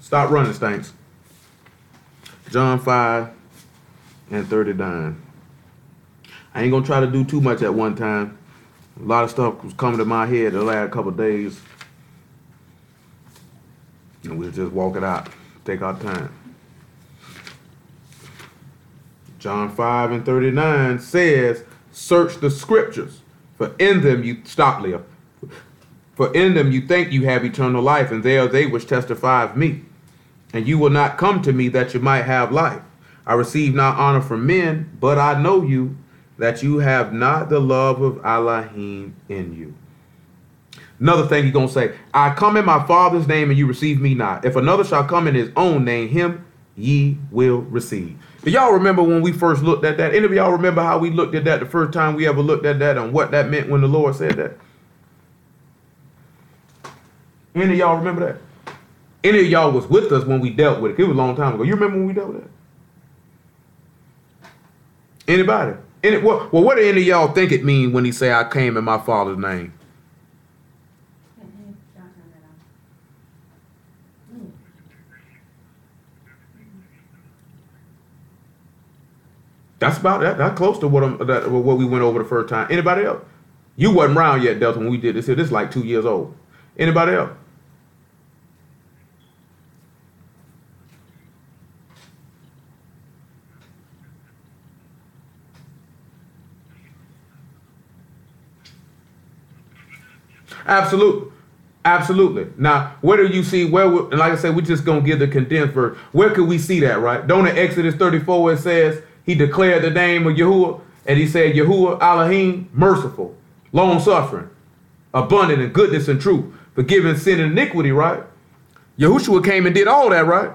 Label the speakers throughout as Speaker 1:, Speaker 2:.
Speaker 1: Stop running, Stanks. John 5:39. I ain't gonna try to do too much at one time. A lot of stuff was coming to my head the last couple of days. And we'll just walk it out. Take our time. John 5:39 says, search the scriptures, for in them you stop, Leah. For in them you think you have eternal life, and they are they which testify of me. And you will not come to me that you might have life. I receive not honor from men, but I know you, that you have not the love of Elohim in you. Another thing he's going to say, I come in my Father's name, and you receive me not. If another shall come in his own name, him ye will receive. Do y'all remember when we first looked at that? Any of y'all remember how we looked at that the first time we ever looked at that and what that meant when the Lord said that? Any of y'all remember that? Any of y'all was with us when we dealt with it? It was a long time ago. You remember when we dealt with that? Anybody? Well, what do any of y'all think it means when he say, I came in my Father's name? That's about that. That's close to what we went over the first time. Anybody else? You wasn't around yet, Delta, when we did this. This is like 2 years old. Anybody else? Absolutely. Absolutely. Now, where do you see where, and like I said, we're just going to give the condensed verse. Where could we see that, right? Don't in Exodus 34 where it says he declared the name of Yahuwah, and he said, Yahuwah Elohim, merciful, long-suffering, abundant in goodness and truth, forgiving sin and iniquity, right? Yahushua came and did all that, right?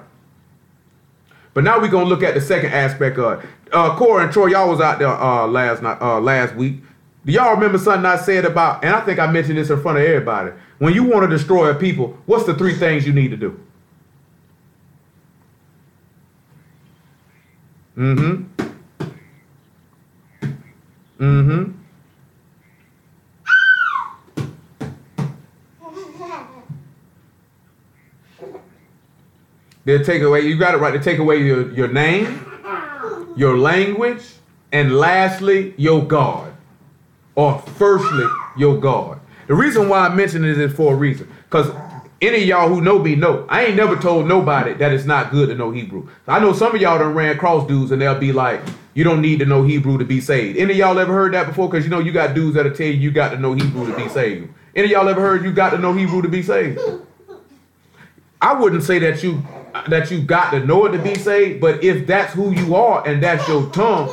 Speaker 1: But now we're going to look at the second aspect of it. Cora and Troy, y'all was out there last week. Do y'all remember something I said about, and I think I mentioned this in front of everybody, when you want to destroy a people, what's the 3 things you need to do? They'll take away, you got it right, they take away your name, your language, and lastly, your God. Or firstly, your God. The reason why I mention it is for a reason. Because any of y'all who know me know, I ain't never told nobody that it's not good to know Hebrew. I know some of y'all done ran across dudes and they'll be like, you don't need to know Hebrew to be saved. Any of y'all ever heard that before? Because you know you got dudes that'll tell you got to know Hebrew to be saved. Any of y'all ever heard you got to know Hebrew to be saved? I wouldn't say that you got to know it to be saved, but if that's who you are and that's your tongue,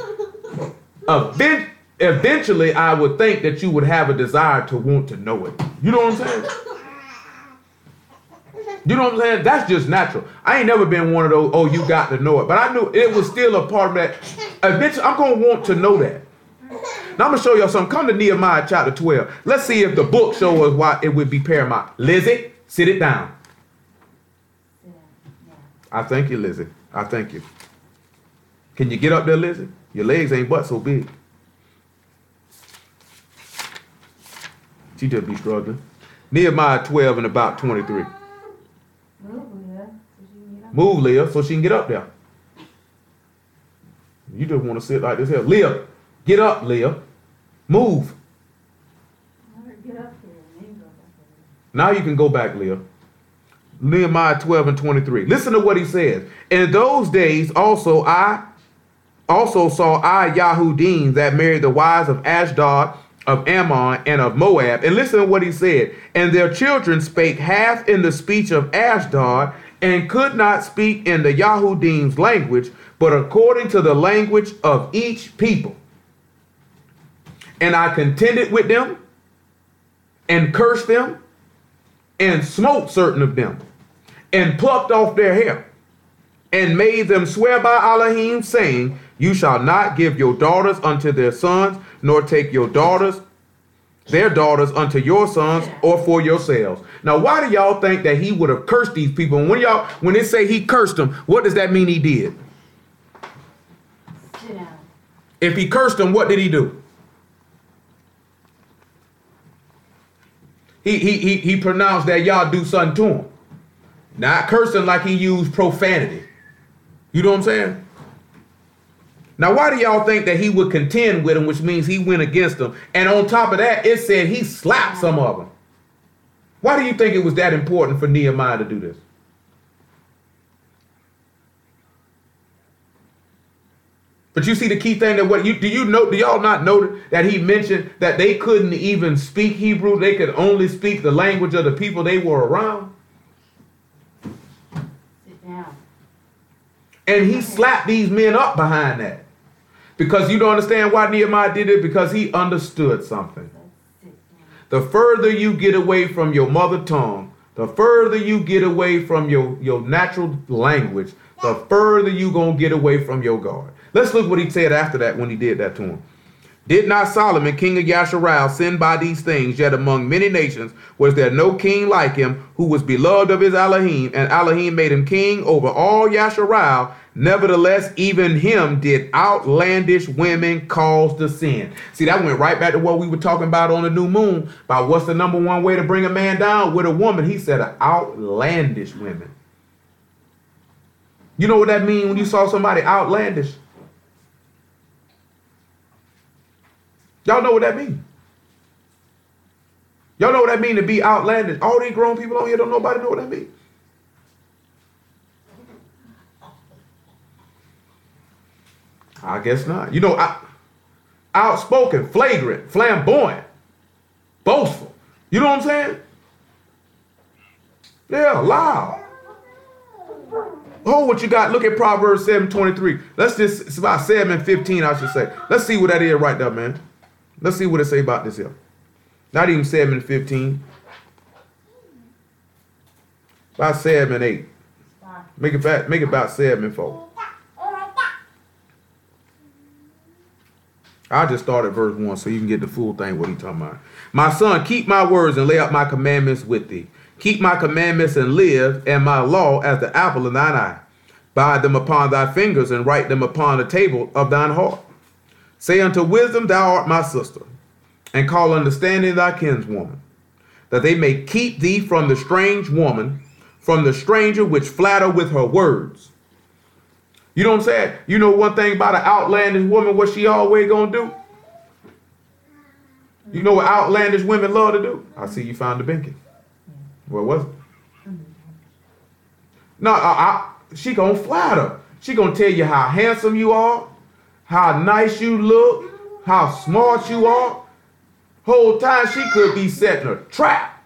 Speaker 1: eventually I would think that you would have a desire to want to know it. You know what I'm saying? You know what I'm saying? That's just natural. I ain't never been one of those, oh, you got to know it. But I knew it was still a part of that. Eventually, I'm going to want to know that. Now, I'm going to show y'all something. Come to Nehemiah chapter 12. Let's see if the book shows us why it would be paramount. Lizzie, sit it down. I thank you, Lizzie. I thank you. Can you get up there, Lizzie? Your legs ain't but so big. She just be struggling. Nehemiah 12 and about 23. Move, Leah, so she can get up there. You just want to sit like this here. Leah, get up, Leah. Move. Now you can go back, Leah. Nehemiah 12 and 23. Listen to what he says. In those days also saw I Yahudim that married the wives of Ashdod, of Ammon, and of Moab. And listen to what he said. And their children spake half in the speech of Ashdod, and could not speak in the Yahudim's language, but according to the language of each people. And I contended with them, and cursed them, and smote certain of them, and plucked off their hair, and made them swear by Elohim, saying, you shall not give your daughters unto their sons, nor take their daughters unto your sons, or for yourselves. Now, why do y'all think that he would have cursed these people? And when they say he cursed them, what does that mean he did? Sit down. If he cursed them, what did he do? He pronounced that y'all do something to him. Not cursing like he used profanity. You know what I'm saying? Now, why do y'all think that he would contend with them, which means he went against them? And on top of that, it said he slapped some of them. Why do you think it was that important for Nehemiah to do this? But you see the key thing that do y'all not know that he mentioned that they couldn't even speak Hebrew? They could only speak the language of the people they were around.
Speaker 2: Sit down.
Speaker 1: And he slapped these men up behind that. Because you don't understand why Nehemiah did it? Because he understood something. The further you get away from your mother tongue, the further you get away from your natural language, the further you going to get away from your God. Let's look what he said after that when he did that to him. Did not Solomon, king of Yasharal, sin by these things, yet among many nations was there no king like him, who was beloved of his Elohim, and Elohim made him king over all Yasharal. Nevertheless, even him did outlandish women cause to sin. See, that went right back to what we were talking about on the new moon, about what's the number one way to bring a man down with a woman. He said outlandish women. You know what that means when you saw somebody outlandish? Y'all know what that means? Y'all know what that means to be outlandish? All these grown people on here don't nobody know what that means. I guess not. You know, outspoken, flagrant, flamboyant, boastful. You know what I'm saying? Yeah, loud. Oh, what you got? Look at Proverbs 7:23. It's about 7:15, I should say. Let's see what that is right there, man. Let's see what it say about this here. Not even 7:15. About 7:8. Make it about 7:4. I just started verse 1 so you can get the full thing what he's talking about. My son, keep my words and lay up my commandments with thee. Keep my commandments and live, and my law as the apple of thine eye. Bind them upon thy fingers and write them upon the table of thine heart. Say unto wisdom, thou art my sister, and call understanding thy kinswoman, that they may keep thee from the strange woman, from the stranger which flatter with her words. You know what I'm saying? You know one thing about an outlandish woman, what she always gonna do? You know what outlandish women love to do? I see you found the binky. What was it? No, she gonna flatter. She gonna tell you how handsome you are, how nice you look, how smart you are. Whole time she could be setting a trap.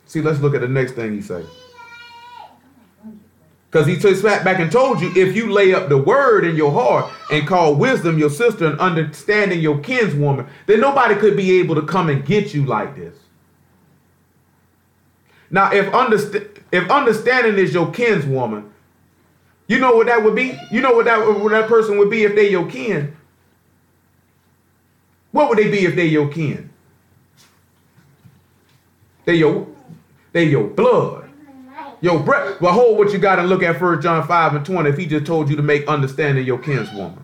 Speaker 1: See, let's look at the next thing he say. Because he took back and told you, if you lay up the word in your heart and call wisdom your sister and understanding your kinswoman, then nobody could be able to come and get you like this. Now, if understanding is your kinswoman, you know what that would be? You know what that person would be if they your kin? What would they be if they your kin? They your blood. Your breath. Well, hold what you got and look at 1 John 5:20 if he just told you to make understanding your kinswoman.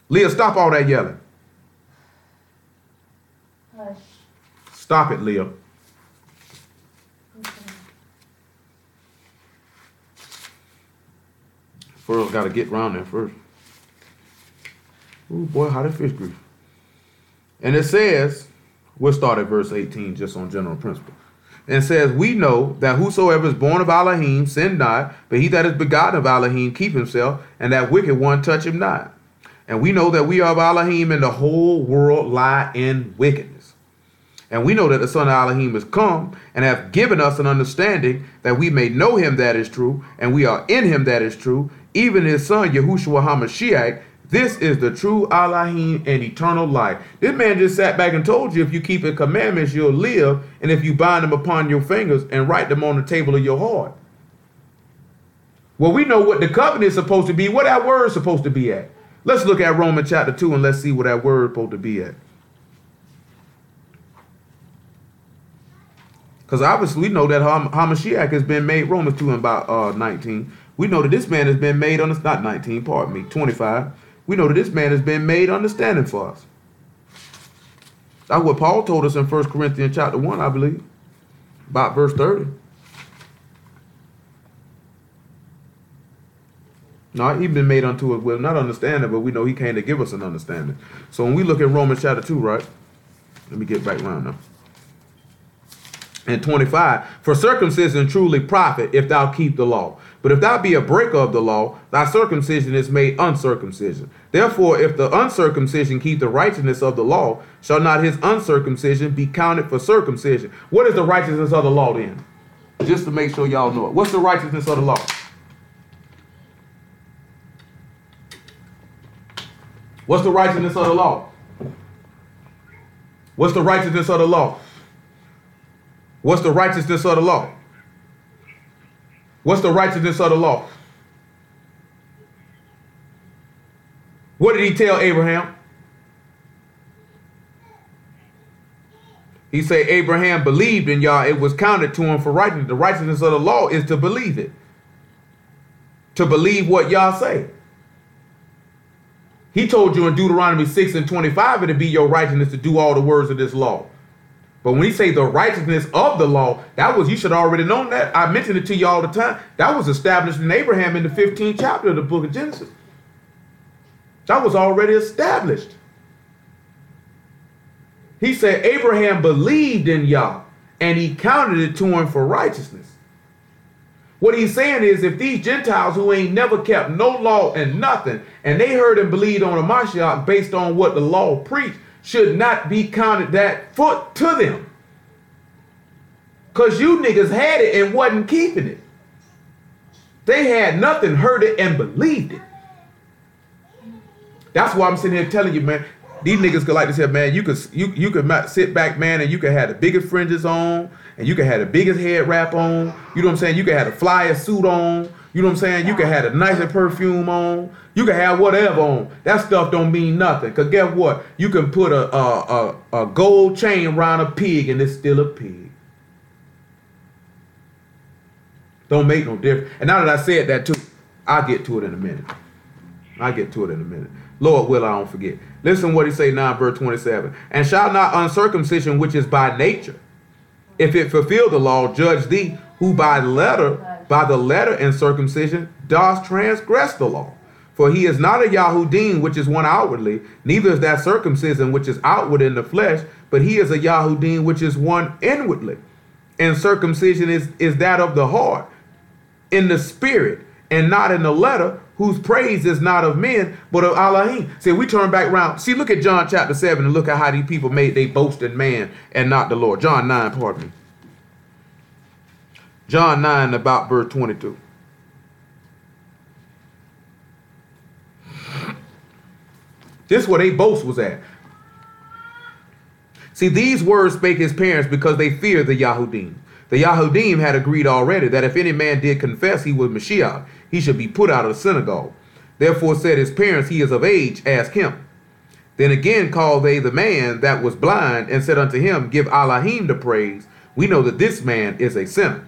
Speaker 1: Leah, stop all that yelling.
Speaker 2: Hush.
Speaker 1: Stop it, Leah. First, got to get around there first. Oh boy, how did fish grease? And it says, we'll start at verse 18 just on general principle. And it says, we know that whosoever is born of Elohim sin not, but he that is begotten of Elohim keep himself, and that wicked one touch him not. And we know that we are of Elohim, and the whole world lie in wickedness. And we know that the Son of Elohim is come, and hath given us an understanding, that we may know him that is true, and we are in him that is true, even his Son, Yahushua HaMashiach. This is the true Elohim and eternal life. This man just sat back and told you if you keep his commandments, you'll live, and if you bind them upon your fingers and write them on the table of your heart. Well, we know what the covenant is supposed to be, what that word is supposed to be at. Let's look at Romans chapter 2 and let's see what that word is supposed to be at. Because obviously we know that HaMashiach has been made, Romans 2 and about 19. We know that this man has been made, not 19, pardon me, 25. We know that this man has been made understanding for us. That's what Paul told us in 1 Corinthians chapter 1, I believe. About verse 30. No, he's been made unto us, well, not understanding, but we know he came to give us an understanding. So when we look at Romans chapter 2, right? Let me get back around now. And 25, for circumcision truly profit if thou keep the law. But if thou be a breaker of the law, thy circumcision is made uncircumcision. Therefore, if the uncircumcision keep the righteousness of the law, shall not his uncircumcision be counted for circumcision? What is the righteousness of the law then? Just to make sure y'all know it. What's the righteousness of the law? What's the righteousness of the law? What's the righteousness of the law? What's the righteousness of the law? What's the righteousness of the law? What did he tell Abraham? He said Abraham believed in Yah. It was counted to him for righteousness. The righteousness of the law is to believe it. To believe what Yah say. He told you in Deuteronomy 6 and 25, it'll be your righteousness to do all the words of this law. But when he say the righteousness of the law, that was, you should already known that. I mention it to you all the time. That was established in Abraham in the 15th chapter of the book of Genesis. That was already established. He said Abraham believed in Yah and he counted it to him for righteousness. What he's saying is if these Gentiles who ain't never kept no law and nothing, and they heard and believed on a Mashiach based on what the law preached, should not be counted that foot to them. Because you niggas had it and wasn't keeping it. They had nothing, heard it, and believed it. That's why I'm sitting here telling you, man, these niggas could like to say, man, you could sit back, man, and you could have the biggest fringes on, and you could have the biggest head wrap on. You know what I'm saying? You could have the flyest suit on. You know what I'm saying? You could have the nicer perfume on. You can have whatever on. That stuff don't mean nothing. Because guess what? You can put a gold chain around a pig and it's still a pig. Don't make no difference. And now that I said that too, I'll get to it in a minute. Lord will, I don't forget. Listen what he say now in verse 27. And shall not uncircumcision, which is by nature, if it fulfill the law, judge thee, who by the letter and circumcision dost transgress the law. For he is not a Yahudim, which is one outwardly, neither is that circumcision which is outward in the flesh, but he is a Yahudim, which is one inwardly. And circumcision is that of the heart, in the spirit, and not in the letter, whose praise is not of men, but of Elohim. See, we turn back around. See, look at John chapter 7 and look at how these people they boast in man and not the Lord. John 9, pardon me. John 9, about verse 22. This is where they boast was at. See, these words spake his parents because they feared the Yahudim. The Yahudim had agreed already that if any man did confess he was Mashiach, he should be put out of the synagogue. Therefore said his parents, he is of age, ask him. Then again called they the man that was blind and said unto him, give Elohim the praise. We know that this man is a sinner.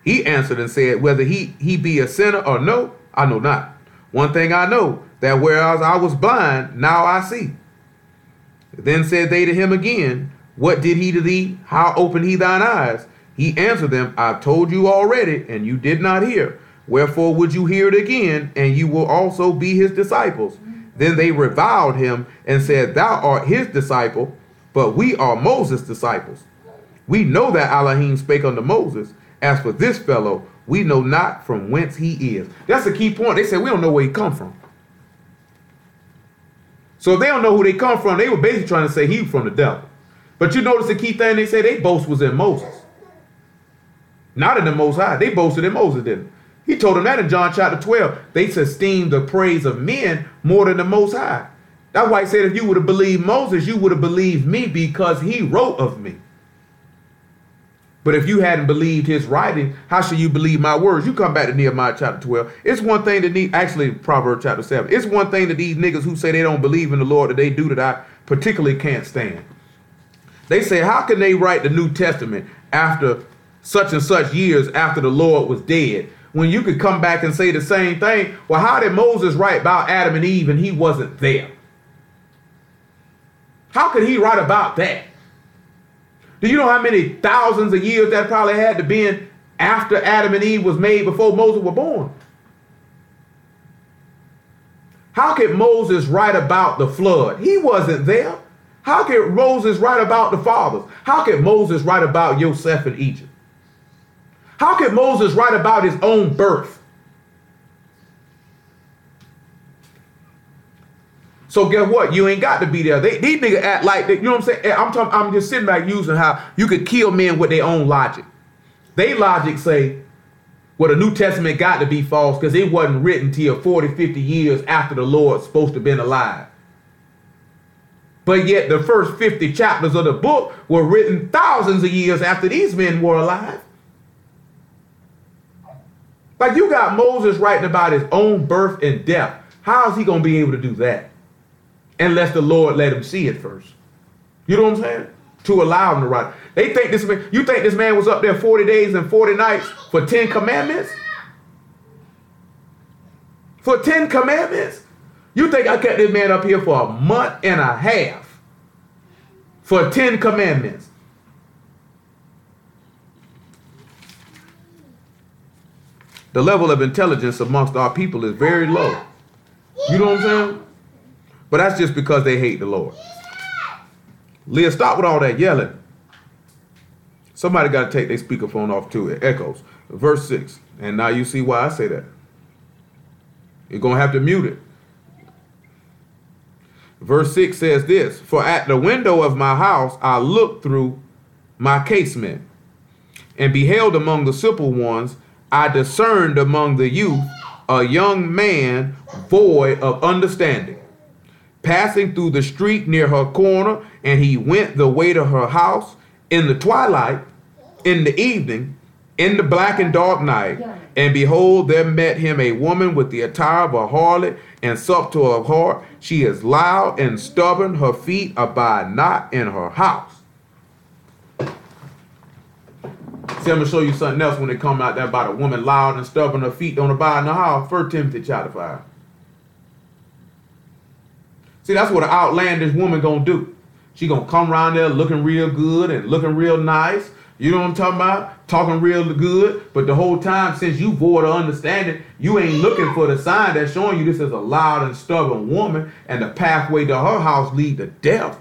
Speaker 1: He answered and said, whether he be a sinner or no, I know not. One thing I know, that whereas I was blind, now I see. Then said they to him again, what did he to thee? How opened he thine eyes? He answered them, I've told you already, and you did not hear. Wherefore would you hear it again, and you will also be his disciples? Then they reviled him and said, thou art his disciple, but we are Moses' disciples. We know that Elohim spake unto Moses. As for this fellow, we know not from whence he is. That's a key point. They said, we don't know where he come from. So if they don't know who they come from, they were basically trying to say he from the devil. But you notice the key thing they say they boast was in Moses. Not in the Most High. They boasted in Moses, didn't they? He told them that in John chapter 12. They esteemed the praise of men more than the Most High. That's why he said if you would have believed Moses, you would have believed me because he wrote of me. But if you hadn't believed his writing, how should you believe my words? You come back to Nehemiah chapter 12. It's one thing that actually Proverbs chapter 7. It's one thing that these niggas who say they don't believe in the Lord that they do that I particularly can't stand. They say, how can they write the New Testament after such and such years after the Lord was dead, when you could come back and say the same thing? Well, how did Moses write about Adam and Eve and he wasn't there? How could he write about that? Do you know how many thousands of years that probably had to be after Adam and Eve was made before Moses was born? How could Moses write about the flood? He wasn't there. How could Moses write about the fathers? How could Moses write about Joseph in Egypt? How could Moses write about his own birth? So guess what? You ain't got to be there. These niggas act like that. You know what I'm saying? I'm just sitting back using how you could kill men with their own logic. They logic say, well, the New Testament got to be false because it wasn't written till 40, 50 years after the Lord's supposed to have been alive. But yet the first 50 chapters of the book were written thousands of years after these men were alive. Like you got Moses writing about his own birth and death. How is he going to be able to do that? Unless the Lord let him see it first. You know what I'm saying? To allow him to write. They think this man, you think this man was up there 40 days and 40 nights for 10 commandments? For 10 commandments? You think I kept this man up here for a month and a half for 10 commandments? The level of intelligence amongst our people is very low. You know what I'm saying? But that's just because they hate the Lord. Leah, stop with all that yelling. Somebody got to take their speakerphone off too. It echoes. Verse 6. And now you see why I say that. You're going to have to mute it. Verse 6 says this. For at the window of my house I looked through my casement, and beheld among the simple ones, I discerned among the youth a young man void of understanding, passing through the street near her corner, and he went the way to her house in the twilight, in the evening, in the black and dark night. And behold, there met him a woman with the attire of a harlot, and supped to her heart. She is loud and stubborn, her feet abide not in her house. See, I'm going to show you something else when it comes out there about a woman loud and stubborn, her feet don't abide in her house. 1 Timothy chapter 5. See, that's what an outlandish woman gonna do. She gonna come around there looking real good and looking real nice. You know what I'm talking about? Talking real good. But the whole time, since you void of understanding, you ain't looking for the sign that's showing you this is a loud and stubborn woman, and the pathway to her house lead to death.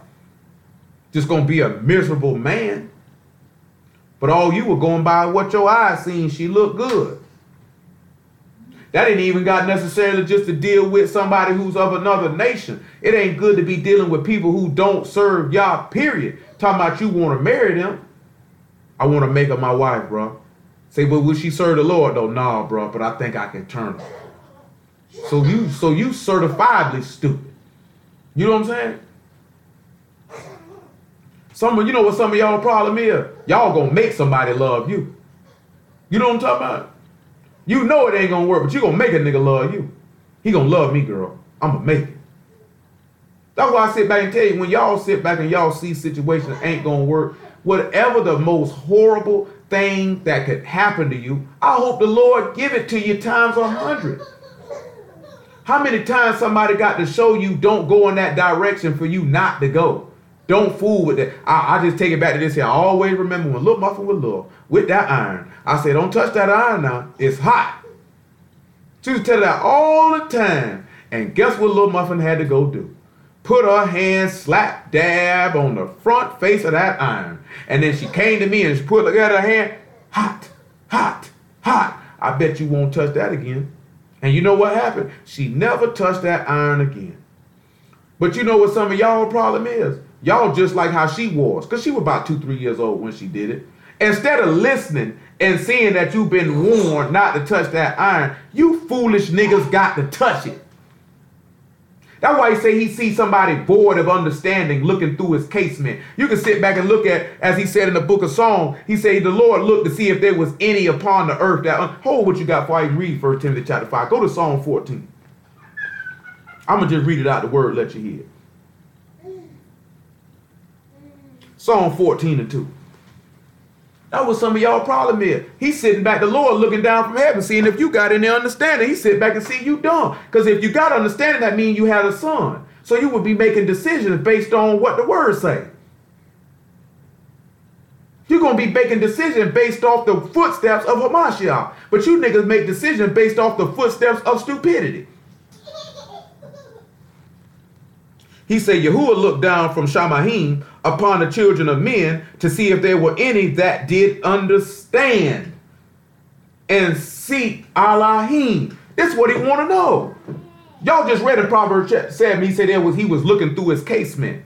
Speaker 1: Just gonna be a miserable man. But all you were going by what your eyes seen, she looked good. That ain't even got necessarily just to deal with somebody who's of another nation. It ain't good to be dealing with people who don't serve y'all, period. Talking about you want to marry them. I want to make her my wife, bro. Say, well, will she serve the Lord? though? Nah, bro, but I think I can turn her. So you certifiably stupid. You know what I'm saying? You know what some of y'all problem is? Y'all gonna make somebody love you. You know what I'm talking about? You know it ain't gonna work, but you gonna make a nigga love you. He gonna love me, girl. I'm gonna make it. That's why I sit back and tell you, when y'all sit back and y'all see situations that ain't gonna work, whatever the most horrible thing that could happen to you, I hope the Lord give it to you times 100. How many times somebody got to show you don't go in that direction for you not to go? Don't fool with that. I just take it back to this here. I always remember when Lil Muffin was little with that iron. I said, don't touch that iron now. It's hot. She used to tell that all the time. And guess what Lil Muffin had to go do? Put her hand slap dab on the front face of that iron. And then she came to me and she put at her hand, hot, hot, hot. I bet you won't touch that again. And you know what happened? She never touched that iron again. But you know what some of y'all problem is? Y'all just like how she was, because she was about 2-3 years old when she did it. Instead of listening and seeing that you've been warned not to touch that iron, you foolish niggas got to touch it. That's why he say he sees somebody void of understanding looking through his casement. You can sit back and look at, as he said in the book of Psalms, he said the Lord looked to see if there was any upon the earth that... Hold what you got before I read 1 Timothy chapter 5. Go to Psalm 14. I'm going to just read it out the word, let you hear it. Psalm 14:2. That was some of y'all problem is. He's sitting back, the Lord looking down from heaven, seeing if you got any understanding. He sit back and see you dumb. Because if you got understanding, that means you had a son. So you would be making decisions based on what the word say. You're going to be making decisions based off the footsteps of Hamashiach. But you niggas make decisions based off the footsteps of stupidity. He said, Yahuwah looked down from Shamahim upon the children of men to see if there were any that did understand and seek Elohim. This is what he want to know. Y'all just read in Proverbs 7, he said he was looking through his casement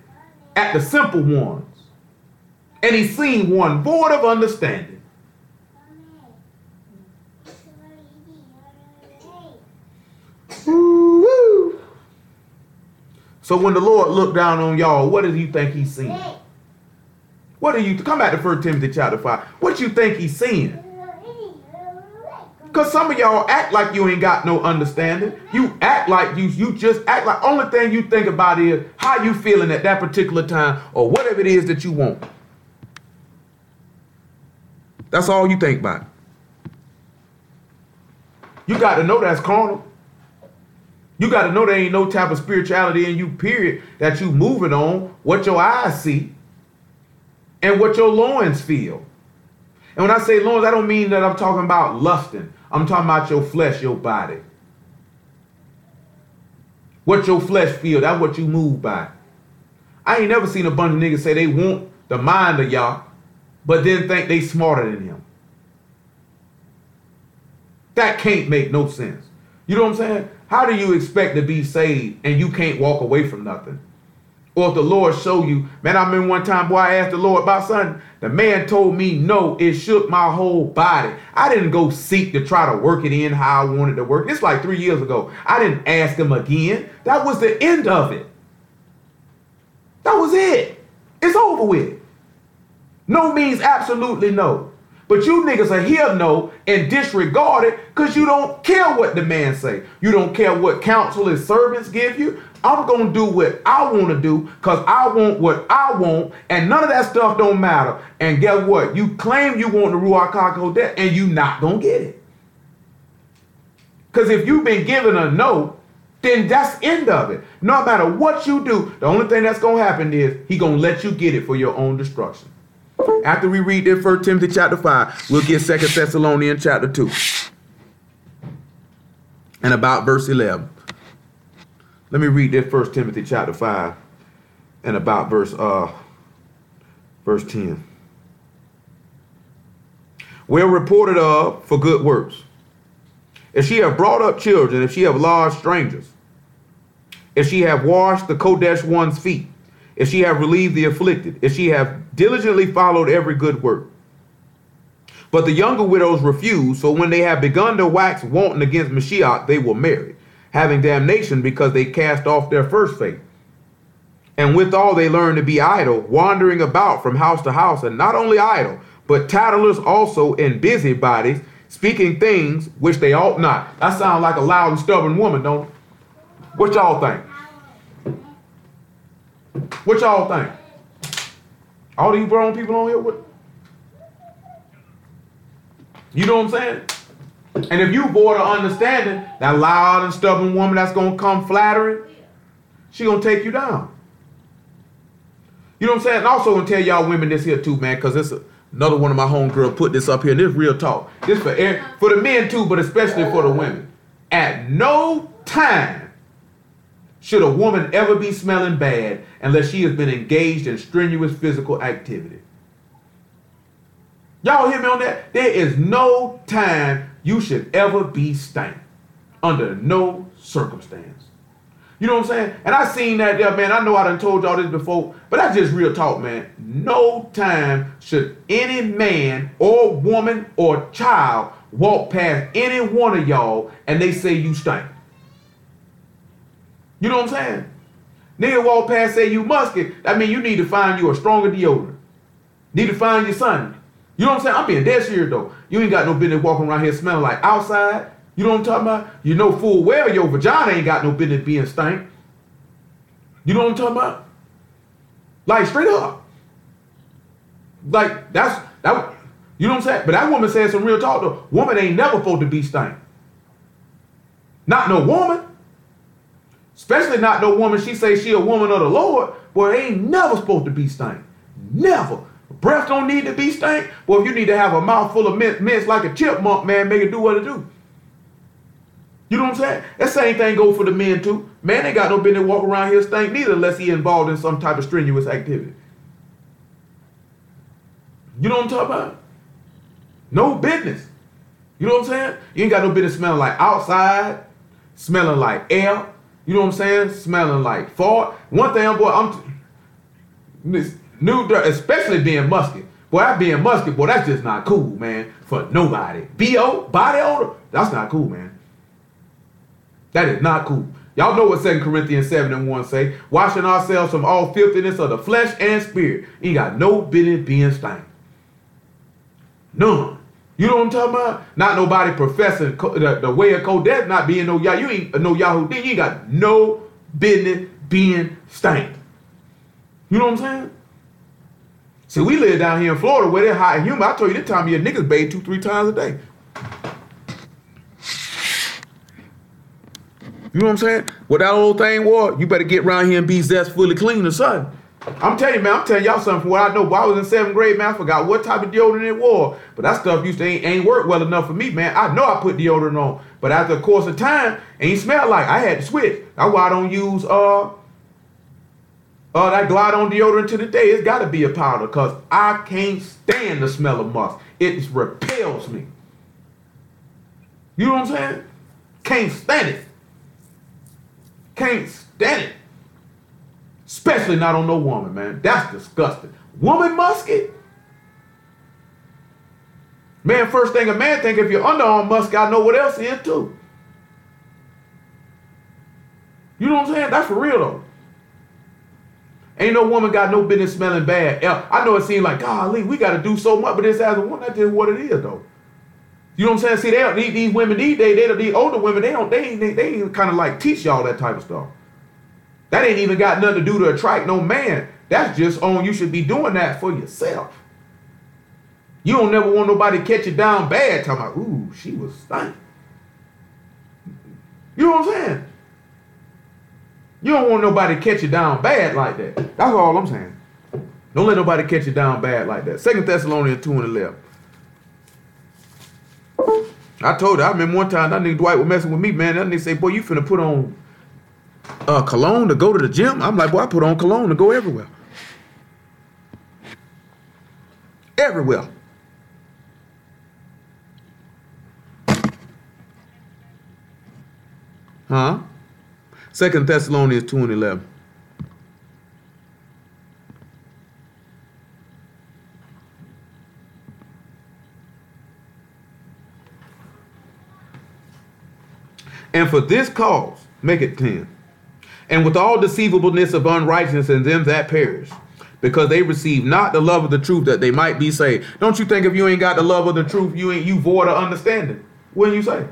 Speaker 1: at the simple ones. And he seen one void of understanding. Woo-woo. So when the Lord looked down on y'all, what do you think he's seeing? What do you come back to 1 Timothy chapter 5? What do you think he's seeing? Because some of y'all act like you ain't got no understanding. You act like you just act like only thing you think about is how you feeling at that particular time or whatever it is that you want. That's all you think about. You got to know that's carnal. You got to know there ain't no type of spirituality in you, period, that you moving on what your eyes see and what your loins feel. And when I say loins, I don't mean that I'm talking about lusting. I'm talking about your flesh, your body. What your flesh feel, that's what you move by. I ain't never seen a bunch of niggas say they want the mind of Yah, but then think they smarter than him. That can't make no sense. You know what I'm saying? How do you expect to be saved and you can't walk away from nothing? Or if the Lord show you, man, I remember one time, boy, I asked the Lord about something. The man told me no, it shook my whole body. I didn't go seek to try to work it in how I wanted to work. It's like 3 years ago. I didn't ask him again. That was the end of it. That was it. It's over with. No means absolutely no. But you niggas are here no and disregard it because you don't care what the man say. You don't care what counsel his servants give you. I'm going to do what I want to do because I want what I want, and none of that stuff don't matter. And guess what? You claim you want the Ruach HaKodesh and you not going to get it. Because if you've been given a no, then that's the end of it. No matter what you do, the only thing that's going to happen is he going to let you get it for your own destruction. After we read this 1 Timothy chapter 5, we'll get 2 Thessalonians chapter 2. And about verse 11. Let me read this 1 Timothy chapter 5 and about verse 10. Well reported of for good works. If she have brought up children, if she have lodged strangers, if she have washed the Kodesh one's feet, if she have relieved the afflicted, if she have diligently followed every good work. But the younger widows refuse, so when they have begun to wax wanton against Mashiach, they will marry, having damnation because they cast off their first faith. And withal they learn to be idle, wandering about from house to house, and not only idle, but tattlers also and busybodies, speaking things which they ought not. That sounds like a loud and stubborn woman, don't it? What y'all think? What y'all think? All these grown people on here, what? You know what I'm saying? And if you void of understanding, that loud and stubborn woman that's going to come flattering, she going to take you down. You know what I'm saying? And also going to tell y'all women this here too, man, because it's another one of my homegirls put this up here, and this real talk. This for the men too, but especially for the women. At no time should a woman ever be smelling bad unless she has been engaged in strenuous physical activity. Y'all hear me on that? There is no time you should ever be stank. Under no circumstance. You know what I'm saying? And I seen that there, man. I know I done told y'all this before, but that's just real talk, man. No time should any man or woman or child walk past any one of y'all and they say you stink. You know what I'm saying? Nigga walk past, say you musky. I mean, you need to find you a stronger deodorant. Need to find your son. You know what I'm saying? I'm being dead serious though. You ain't got no business walking around here smelling like outside. You know what I'm talking about? You know full well your vagina ain't got no business being stank. You know what I'm talking about? Like straight up. Like that. You know what I'm saying? But that woman said some real talk though. Woman ain't never supposed to be stank. Not no woman. Especially not no woman, she say she a woman of the Lord. Boy, they ain't never supposed to be stank. Never. Breath don't need to be stank. Well, if you need to have a mouth full of mints like a chipmunk, man, make it do what it do. You know what I'm saying? That same thing go for the men too. Man, they got no business walk around here stink neither unless he involved in some type of strenuous activity. You know what I'm talking about? No business. You know what I'm saying? You ain't got no business smelling like outside, smelling like air. You know what I'm saying? Smelling like fart. One thing, boy, especially being musky. Boy, that being musky, boy, that's just not cool, man. For nobody. B.O., body odor, that's not cool, man. That is not cool. Y'all know what 2 Corinthians 7:1 say. Washing ourselves from all filthiness of the flesh and spirit. You ain't got no business being stank. None. You know what I'm talking about? Not nobody professing the way of Kodesh, not being no Yah. You ain't no Yahudi. You ain't got no business being stank. You know what I'm saying? See, we live down here in Florida where they're hot and humid. I told you this time of year, niggas bathe 2-3 times a day. You know what I'm saying? What that old thing was, you better get around here and be zestfully clean or something. I'm telling you, man, I'm telling y'all something from what I know. When I was in 7th grade, man, I forgot what type of deodorant it was. But that stuff used to ain't work well enough for me, man. I know I put deodorant on. But after the course of time, ain't smell like I had to switch. That's why I don't use that glide on deodorant to the day. It's got to be a powder because I can't stand the smell of musk. It repels me. You know what I'm saying? Can't stand it. Can't stand it. Especially not on no woman, man. That's disgusting. Woman musky? Man, first thing a man think, if you're underarm musky, I know what else is too. You know what I'm saying? That's for real though. Ain't no woman got no business smelling bad. I know it seems like, golly, we got to do so much, but this as a woman, that's just what it is though. You know what I'm saying? See, these women these days, these older women, they ain't kind of like teach y'all that type of stuff. That ain't even got nothing to do to attract no man. That's just on, you should be doing that for yourself. You don't never want nobody to catch you down bad talking about, ooh, she was stank. You know what I'm saying? You don't want nobody to catch you down bad like that. That's all I'm saying. Don't let nobody catch you down bad like that. 2 Thessalonians 2:11. I told you, I remember one time that nigga Dwight was messing with me, man. That nigga say, boy, you finna put on cologne to go to the gym? I'm like, boy, I put on cologne to go everywhere. Everywhere. Huh? 2 Thessalonians 2:11. And for this cause, make it 10. And with all deceivableness of unrighteousness in them that perish, because they receive not the love of the truth that they might be saved. Don't you think if you ain't got the love of the truth, you void of understanding? Wouldn't you say?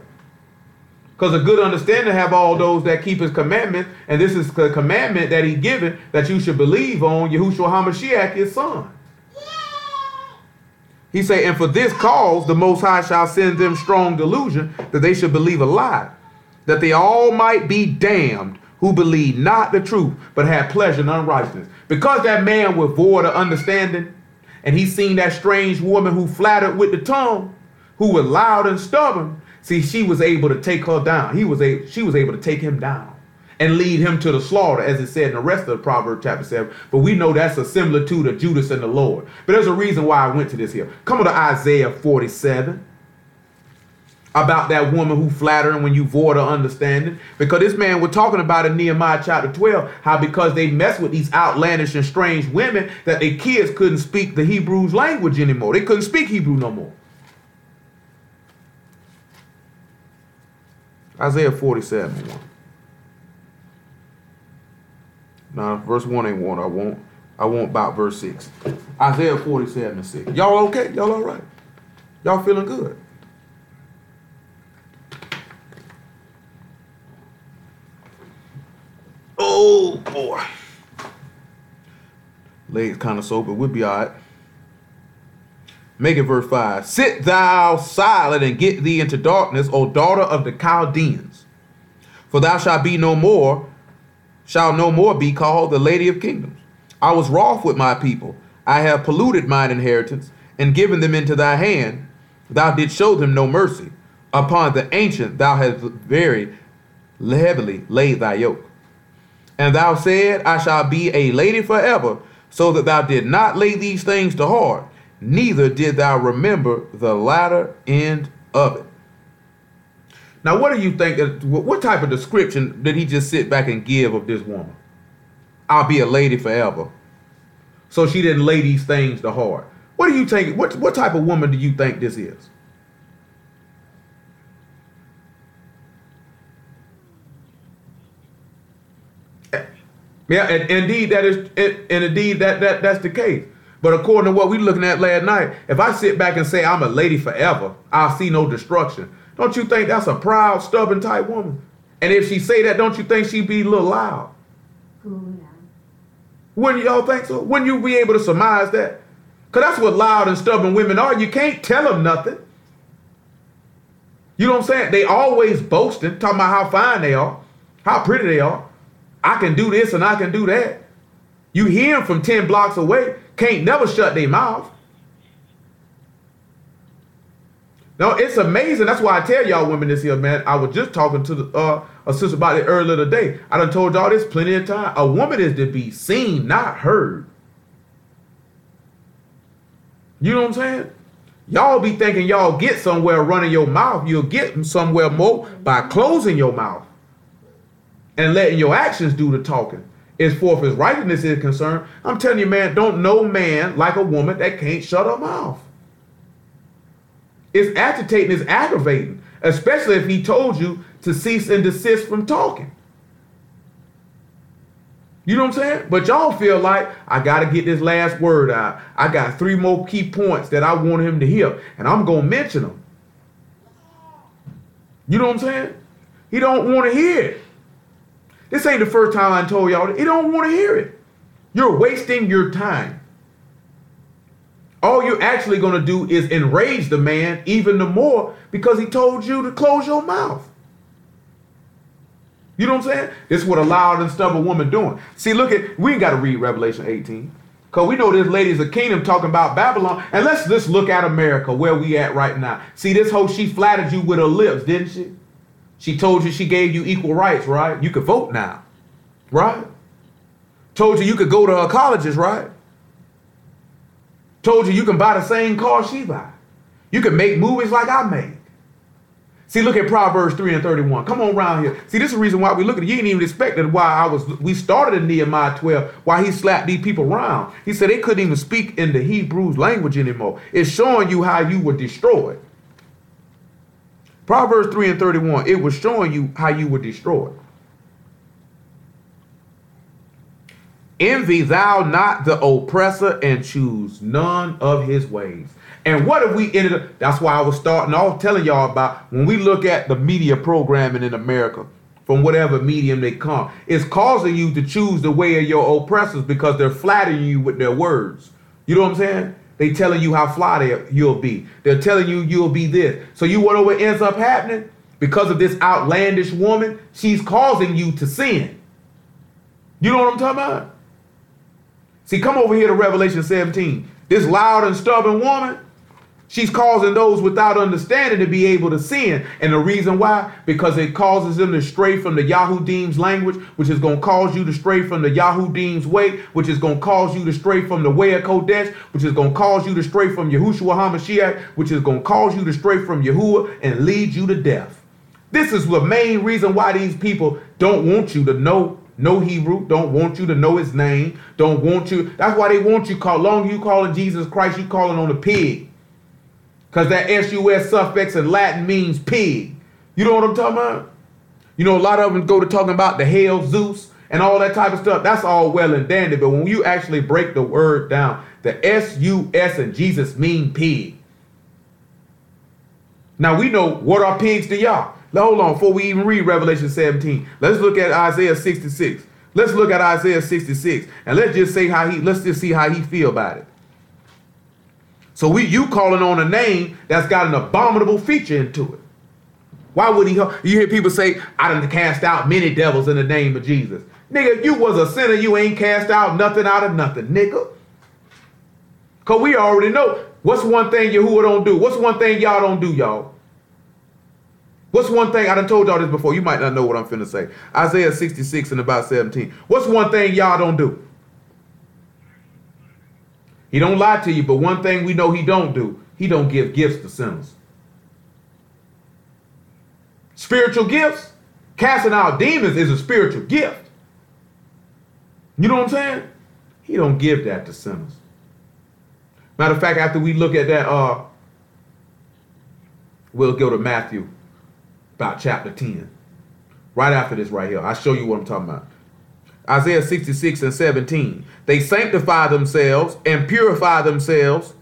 Speaker 1: Because a good understanding have all those that keep his commandments, and this is the commandment that he given, that you should believe on Yahushua HaMashiach, his son. He say, and for this cause the Most High shall send them strong delusion, that they should believe a lie, that they all might be damned who believe not the truth, but have pleasure in unrighteousness. Because that man was void of understanding, and he seen that strange woman who flattered with the tongue, who was loud and stubborn, see, she was able to take her down. She was able to take him down and lead him to the slaughter, as it said in the rest of the Proverbs chapter 7. But we know that's a similitude of Judas and the Lord. But there's a reason why I went to this here. Come on to Isaiah 47. About that woman who flattering when you void of understanding. Because this man was talking about in Nehemiah chapter 12, how because they mess with these outlandish and strange women, that their kids couldn't speak the Hebrews language anymore. They couldn't speak Hebrew no more. Isaiah 47. Now, verse 1 ain't one. I want about verse 6. Isaiah 47:6. Y'all okay? Y'all all right? Y'all feeling good? Oh, boy. Legs kind of sore, but we'll be all right. Make it verse 5. Sit thou silent and get thee into darkness, O daughter of the Chaldeans. For thou shalt be no more, shall no more be called the Lady of Kingdoms. I was wroth with my people. I have polluted mine inheritance and given them into thy hand. Thou didst show them no mercy. Upon the ancient thou hast very heavily laid thy yoke. And thou said, I shall be a lady forever, so that thou did not lay these things to heart, neither did thou remember the latter end of it. Now, what do you think? What type of description did he just sit back and give of this woman? I'll be a lady forever. So she didn't lay these things to heart. What do you think? What type of woman do you think this is? Yeah, and indeed that's the case. But according to what we looking at last night, if I sit back and say I'm a lady forever, I'll see no destruction. Don't you think that's a proud, stubborn type woman? And if she say that, don't you think she'd be a little loud? Wouldn't y'all think so? Wouldn't you be able to surmise that? Because that's what loud and stubborn women are. You can't tell them nothing. You know what I'm saying? They always boasting, talking about how fine they are, how pretty they are. I can do this and I can do that. You hear them from 10 blocks away, can't never shut their mouth. No, it's amazing. That's why I tell y'all women this here, man. I was just talking to a sister about it earlier today. I done told y'all this plenty of time. A woman is to be seen, not heard. You know what I'm saying? Y'all be thinking y'all get somewhere running your mouth. You'll get somewhere more by closing your mouth and letting your actions do the talking. As far as righteousness is concerned, I'm telling you, man, don't no man like a woman that can't shut her mouth. It's agitating, it's aggravating, especially if he told you to cease and desist from talking. You know what I'm saying? But y'all feel like, I got to get this last word out. I got 3 more key points that I want him to hear, and I'm going to mention them. You know what I'm saying? He don't want to hear it. This ain't the first time I told y'all that. He don't want to hear it. You're wasting your time. All you're actually going to do is enrage the man even the more because he told you to close your mouth. You know what I'm saying? This is what a loud and stubborn woman doing. See, look at, we ain't got to read Revelation 18 because we know this lady's a kingdom talking about Babylon. And let's just look at America, where we at right now. See, this whole, she flattered you with her lips, didn't she? She told you, she gave you equal rights, right? You could vote now, right? Told you you could go to her colleges, right? Told you you can buy the same car she buy. You can make movies like I make. See, look at Proverbs 3 and 31. Come on around here. See, this is the reason why we look at it. You ain't even expected why we started in Nehemiah 12, why he slapped these people around. He said they couldn't even speak in the Hebrew language anymore. It's showing you how you were destroyed. Proverbs 3 and 31, it was showing you how you were destroyed. Envy thou not the oppressor and choose none of his ways. And what if we ended up, that's why I was starting off telling y'all about when we look at the media programming in America, from whatever medium they come, it's causing you to choose the way of your oppressors because they're flattering you with their words. You know what I'm saying? They telling you how fly you'll be. They're telling you you'll be this. So you know what ends up happening? Because of this outlandish woman, she's causing you to sin. You know what I'm talking about? See, come over here to Revelation 17. This loud and stubborn woman, she's causing those without understanding to be able to sin. And the reason why? Because it causes them to stray from the Yahudim language, which is going to cause you to stray from the Yahudim way, which is going to cause you to stray from the way of Kodesh, which is going to cause you to stray from Yahushua HaMashiach, which is going to cause you to stray from Yahuwah and lead you to death. This is the main reason why these people don't want you to know Hebrew, don't want you to know his name, don't want you. That's why they want you long you calling Jesus Christ, you calling on a pig. Because that S-U-S suffix in Latin means pig. You know what I'm talking about? You know, a lot of them go to talking about the hell Zeus and all that type of stuff. That's all well and dandy. But when you actually break the word down, the S-U-S and Jesus mean pig. Now we know what are pigs to y'all. Now, hold on, before we even read Revelation 17, let's look at Isaiah 66. Let's look at Isaiah 66 and let's just see how he feel about it. So you calling on a name that's got an abominable feature into it. Why would he? You hear people say, I done cast out many devils in the name of Jesus. Nigga, if you was a sinner, you ain't cast out nothing out of nothing, nigga. Because we already know. What's one thing Yahuwah don't do? What's one thing y'all don't do, y'all? What's one thing? I done told y'all this before. You might not know what I'm finna say. Isaiah 66 and about 17. What's one thing y'all don't do? He don't lie to you, but one thing we know he don't do. He don't give gifts to sinners. Spiritual gifts. Casting out demons is a spiritual gift. You know what I'm saying? He don't give that to sinners. Matter of fact, after we look at that, we'll go to Matthew, about chapter 10. Right after this right here. I'll show you what I'm talking about. Isaiah 66 and 17. They sanctify themselves and purify themselves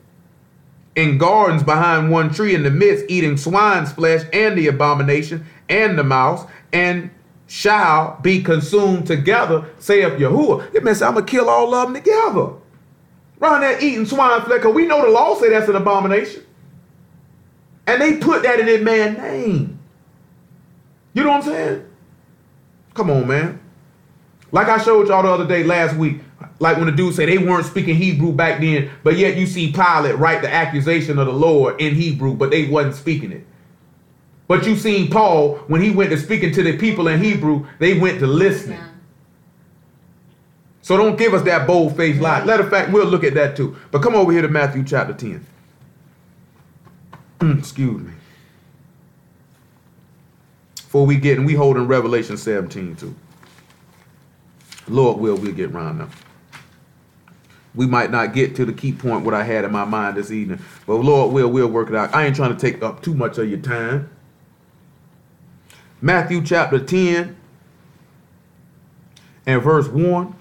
Speaker 1: in gardens behind one tree in the midst, eating swine's flesh and the abomination and the mouse, and shall be consumed together, saith Yahuwah. It means I'm going to kill all of them together. Around there eating swine flesh, because we know the law say that's an abomination. And they put that in their man's name. You know what I'm saying? Come on, man. Like I showed y'all the other day, last week, like when the dude said they weren't speaking Hebrew back then, but yet you see Pilate write the accusation of the Lord in Hebrew, but they wasn't speaking it. But you seen Paul, when he went to speaking to the people in Hebrew, they went to listening. Yeah. So don't give us that bold-faced lie. Matter of fact, we'll look at that too. But come over here to Matthew chapter 10. Excuse me. Before we get, and we hold in Revelation 17 too. Lord will, we'll get around now. We might not get to the key point what I had in my mind this evening, but Lord will, we'll work it out. I ain't trying to take up too much of your time. Matthew chapter 10 and verse 1.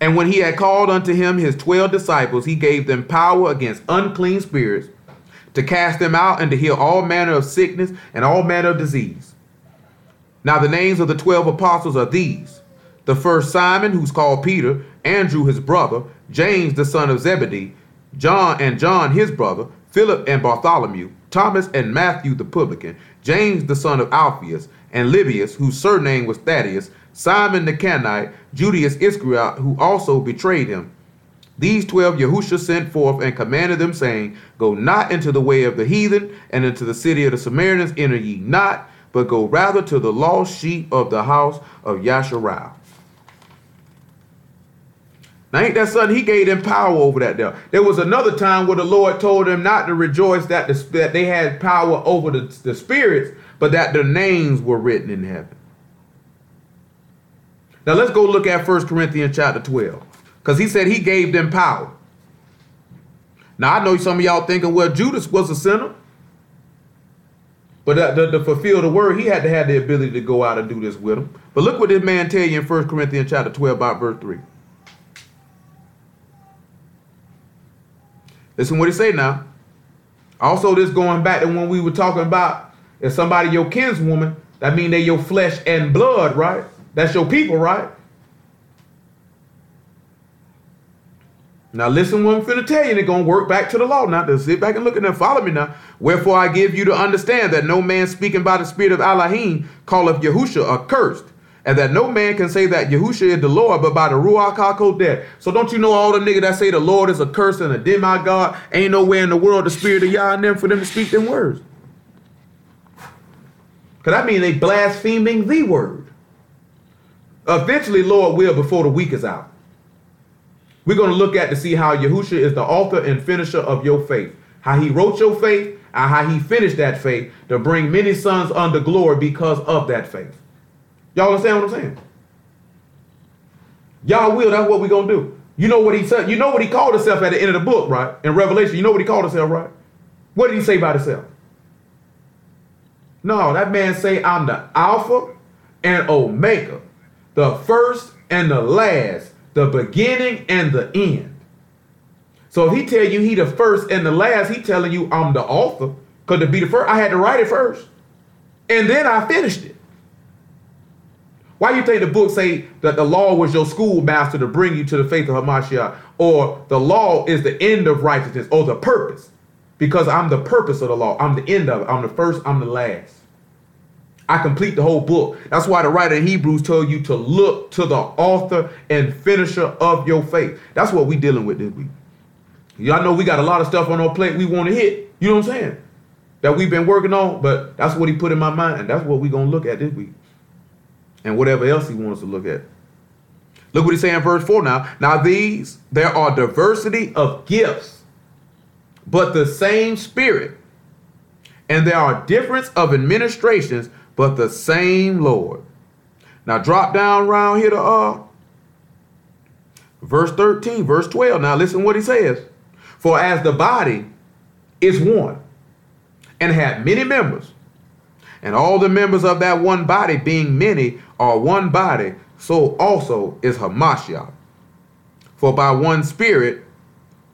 Speaker 1: And when he had called unto him his 12 disciples, he gave them power against unclean spirits to cast them out and to heal all manner of sickness and all manner of disease. Now the names of the 12 apostles are these: the first Simon, who's called Peter, Andrew his brother, James the son of Zebedee, John his brother, Philip and Bartholomew, Thomas and Matthew the publican, James the son of Alphaeus, and Lebbaeus, whose surname was Thaddeus, Simon the Canaanite, Judas Iscariot, who also betrayed him. These 12 Yahushua sent forth and commanded them, saying, Go not into the way of the heathen, and into the city of the Samaritans enter ye not, but go rather to the lost sheep of the house of Yasharal. Now ain't that something? He gave them power over that there. There was another time where the Lord told them not to rejoice that they had power over the spirits, but that their names were written in heaven. Now let's go look at 1 Corinthians chapter 12. Because he said he gave them power. Now I know some of y'all thinking, well, Judas was a sinner. But to fulfill the word, he had to have the ability to go out and do this with him. But look what this man tell you in 1 Corinthians chapter 12 about verse 3. Listen what he say now. Also, this going back to when we were talking about if somebody your kinswoman, that mean they your flesh and blood, right? That's your people, right? Now listen what I'm finna tell you, and it's going to work back to the law. Now, to sit back and look at them, follow me now. Wherefore I give you to understand that no man speaking by the spirit of Elohim calleth Yahushua accursed, and that no man can say that Yahushua is the Lord, but by the Ruach HaKodesh. So don't you know all the niggas that say the Lord is a curse and a demigod, ain't nowhere in the world the spirit of Yah in them for them to speak them words? Because that means they blaspheming the word. Eventually, Lord will, before the week is out. We're going to look at to see how Yahushua is the author and finisher of your faith. How he wrote your faith and how he finished that faith to bring many sons unto glory because of that faith. Y'all understand what I'm saying? Y'all will, that's what we're going to do. You know what he said? You know what he called himself at the end of the book, right? In Revelation, you know what he called himself, right? What did he say about himself? No, that man say, I'm the Alpha and Omega, the first and the last, the beginning and the end. So if he tell you he the first and the last, he telling you I'm the author. Because to be the first, I had to write it first. And then I finished it. Why do you think the book say that the law was your schoolmaster to bring you to the faith of Hamashiach? Or the law is the end of righteousness, or the purpose? Because I'm the purpose of the law. I'm the end of it. I'm the first, I'm the last. I complete the whole book. That's why the writer in Hebrews told you to look to the author and finisher of your faith. That's what we dealing with this week. Y'all know we got a lot of stuff on our plate we want to hit. You know what I'm saying? That we've been working on, but that's what he put in my mind, and that's what we're going to look at this week. And whatever else he wants us to look at. Look what he's saying in verse 4 now. Now there are diversity of gifts, but the same Spirit. And there are difference of administrations, but the same Lord. Now drop down around here to verse 13, verse 12. Now listen what he says. For as the body is one, and hath many members, and all the members of that one body being many are one body, so also is Hamashiach. For by one Spirit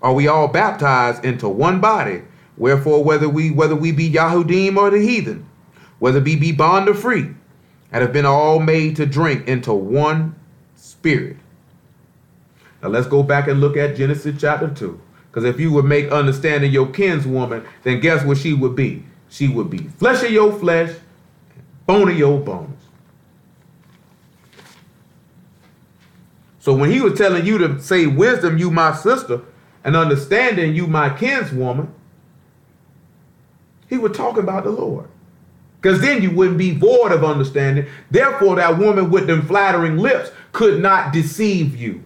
Speaker 1: are we all baptized into one body. Wherefore, whether we be Yahudim or the heathen, whether we be bond or free, and have been all made to drink into one Spirit. Now let's go back and look at Genesis chapter 2. Because if you would make understanding your kinswoman, then guess what she would be? She would be flesh of your flesh, bone of your bones. So when he was telling you to say wisdom, you my sister, and understanding, you my kinswoman, he was talking about the Lord. Because then you wouldn't be void of understanding. Therefore, that woman with them flattering lips could not deceive you.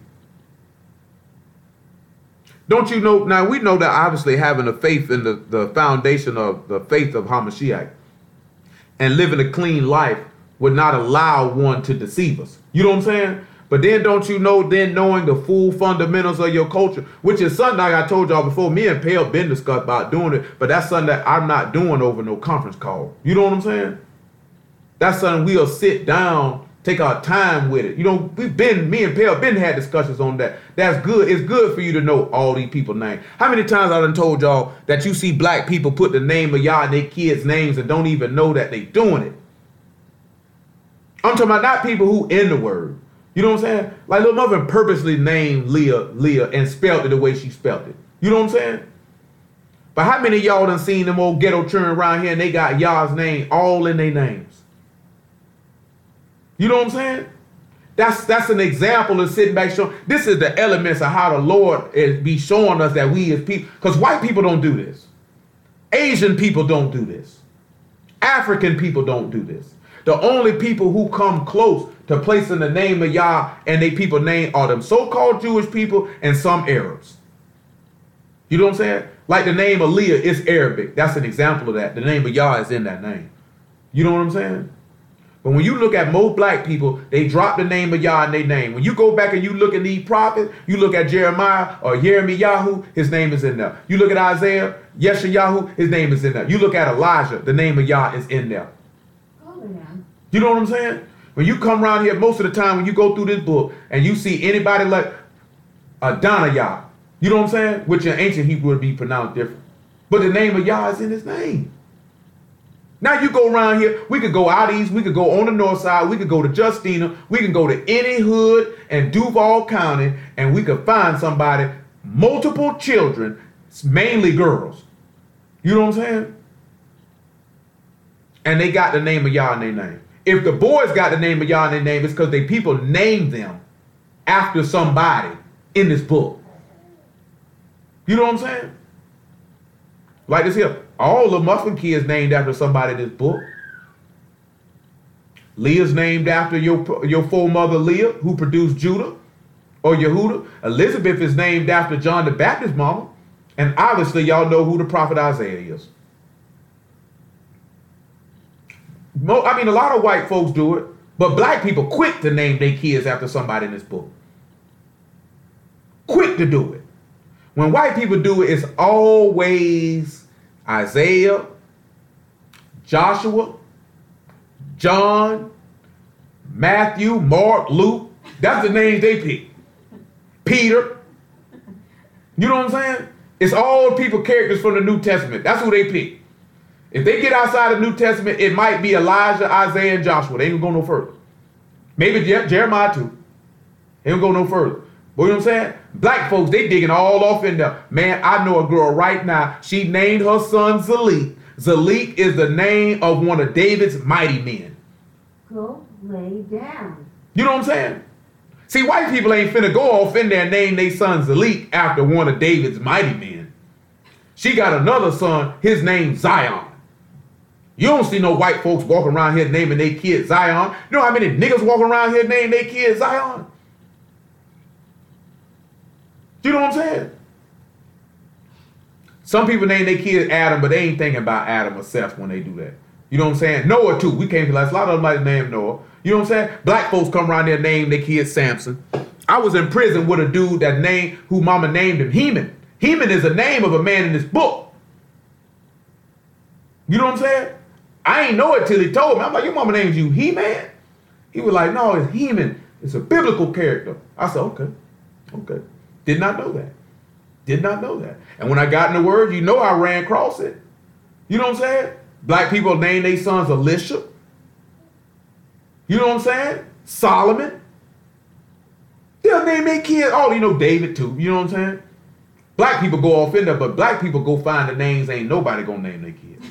Speaker 1: Don't you know? Now, we know that obviously having a faith in the foundation of the faith of Hamashiach and living a clean life would not allow one to deceive us. You know what I'm saying? But then don't you know, then knowing the full fundamentals of your culture, which is something like I told y'all before, me and Pale been discussed about doing it, but that's something that I'm not doing over no conference call. You know what I'm saying? That's something we'll sit down, take our time with it. You know, me and Pale been had discussions on that. That's good. It's good for you to know all these people's names. How many times I done told y'all that you see black people put the name of Yah in their kids' names and don't even know that they doing it? I'm talking about not people who in the word. You know what I'm saying? Like little mother purposely named Leah and spelled it the way she spelled it. You know what I'm saying? But how many of y'all done seen them old ghetto children around here and they got Yah's name all in their names? You know what I'm saying? That's an example of sitting back showing. This is the elements of how the Lord is be showing us that we as people, because white people don't do this. Asian people don't do this. African people don't do this. The only people who come close to placing the name of Yah and they people name are them so-called Jewish people and some Arabs. You know what I'm saying? Like the name of Leah is Arabic. That's an example of that. The name of Yah is in that name. You know what I'm saying? But when you look at most black people, they drop the name of Yah in their name. When you go back and you look at these prophets, you look at Jeremiah or Yirmiyahu, his name is in there. You look at Isaiah, Yeshayahu, his name is in there. You look at Elijah, the name of Yah is in there. You know what I'm saying? When you come around here, most of the time when you go through this book and you see anybody like Adonijah, you know what I'm saying? Which in ancient Hebrew would be pronounced different. But the name of Yah is in his name. Now you go around here, we could go out east, we could go on the north side, we could go to Justina, we can go to any hood in Duval County, and we could find somebody, multiple children, mainly girls. You know what I'm saying? And they got the name of Yah in their name. If the boys got the name of Yah in their name, it's because they people named them after somebody in this book. You know what I'm saying? Like this here. All the Muslim kids named after somebody in this book. Leah's named after your foremother Leah, who produced Judah or Yehudah. Elizabeth is named after John the Baptist's mama. And obviously y'all know who the prophet Isaiah is. I mean, a lot of white folks do it, but black people quick to name their kids after somebody in this book. Quick to do it. When white people do it, it's always Isaiah, Joshua, John, Matthew, Mark, Luke. That's the names they pick. Peter. You know what I'm saying? It's all people characters from the New Testament. That's who they pick. If they get outside the New Testament, it might be Elijah, Isaiah, and Joshua. They ain't gonna go no further. Maybe Jeremiah too. They don't go no further. But you know what I'm saying? Black folks, they digging all off in there. Man, I know a girl right now. She named her son Zalik. Zalik is the name of one of David's mighty men.
Speaker 2: Go lay down.
Speaker 1: You know what I'm saying? See, white people ain't finna go off in there and name their son Zalik after one of David's mighty men. She got another son, his name Zion. You don't see no white folks walking around here naming their kid Zion. You know how many niggas walking around here naming their kid Zion? You know what I'm saying? Some people name their kid Adam, but they ain't thinking about Adam or Seth when they do that. You know what I'm saying? Noah too. We came to like a lot of them like name Noah. You know what I'm saying? Black folks come around there and name their kid Samson. I was in prison with a dude who mama named him Heman. Heman is the name of a man in this book. You know what I'm saying? I ain't know it till he told me. I'm like, your mama named you He-Man? He was like, no, it's Heman. It's a biblical character. I said, okay. Did not know that. Did not know that. And when I got in the word, you know I ran across it. You know what I'm saying? Black people name their sons Elisha. You know what I'm saying? Solomon. They'll name their kids, David too. You know what I'm saying? Black people go off in there, but black people go find the names ain't nobody gonna name their kids.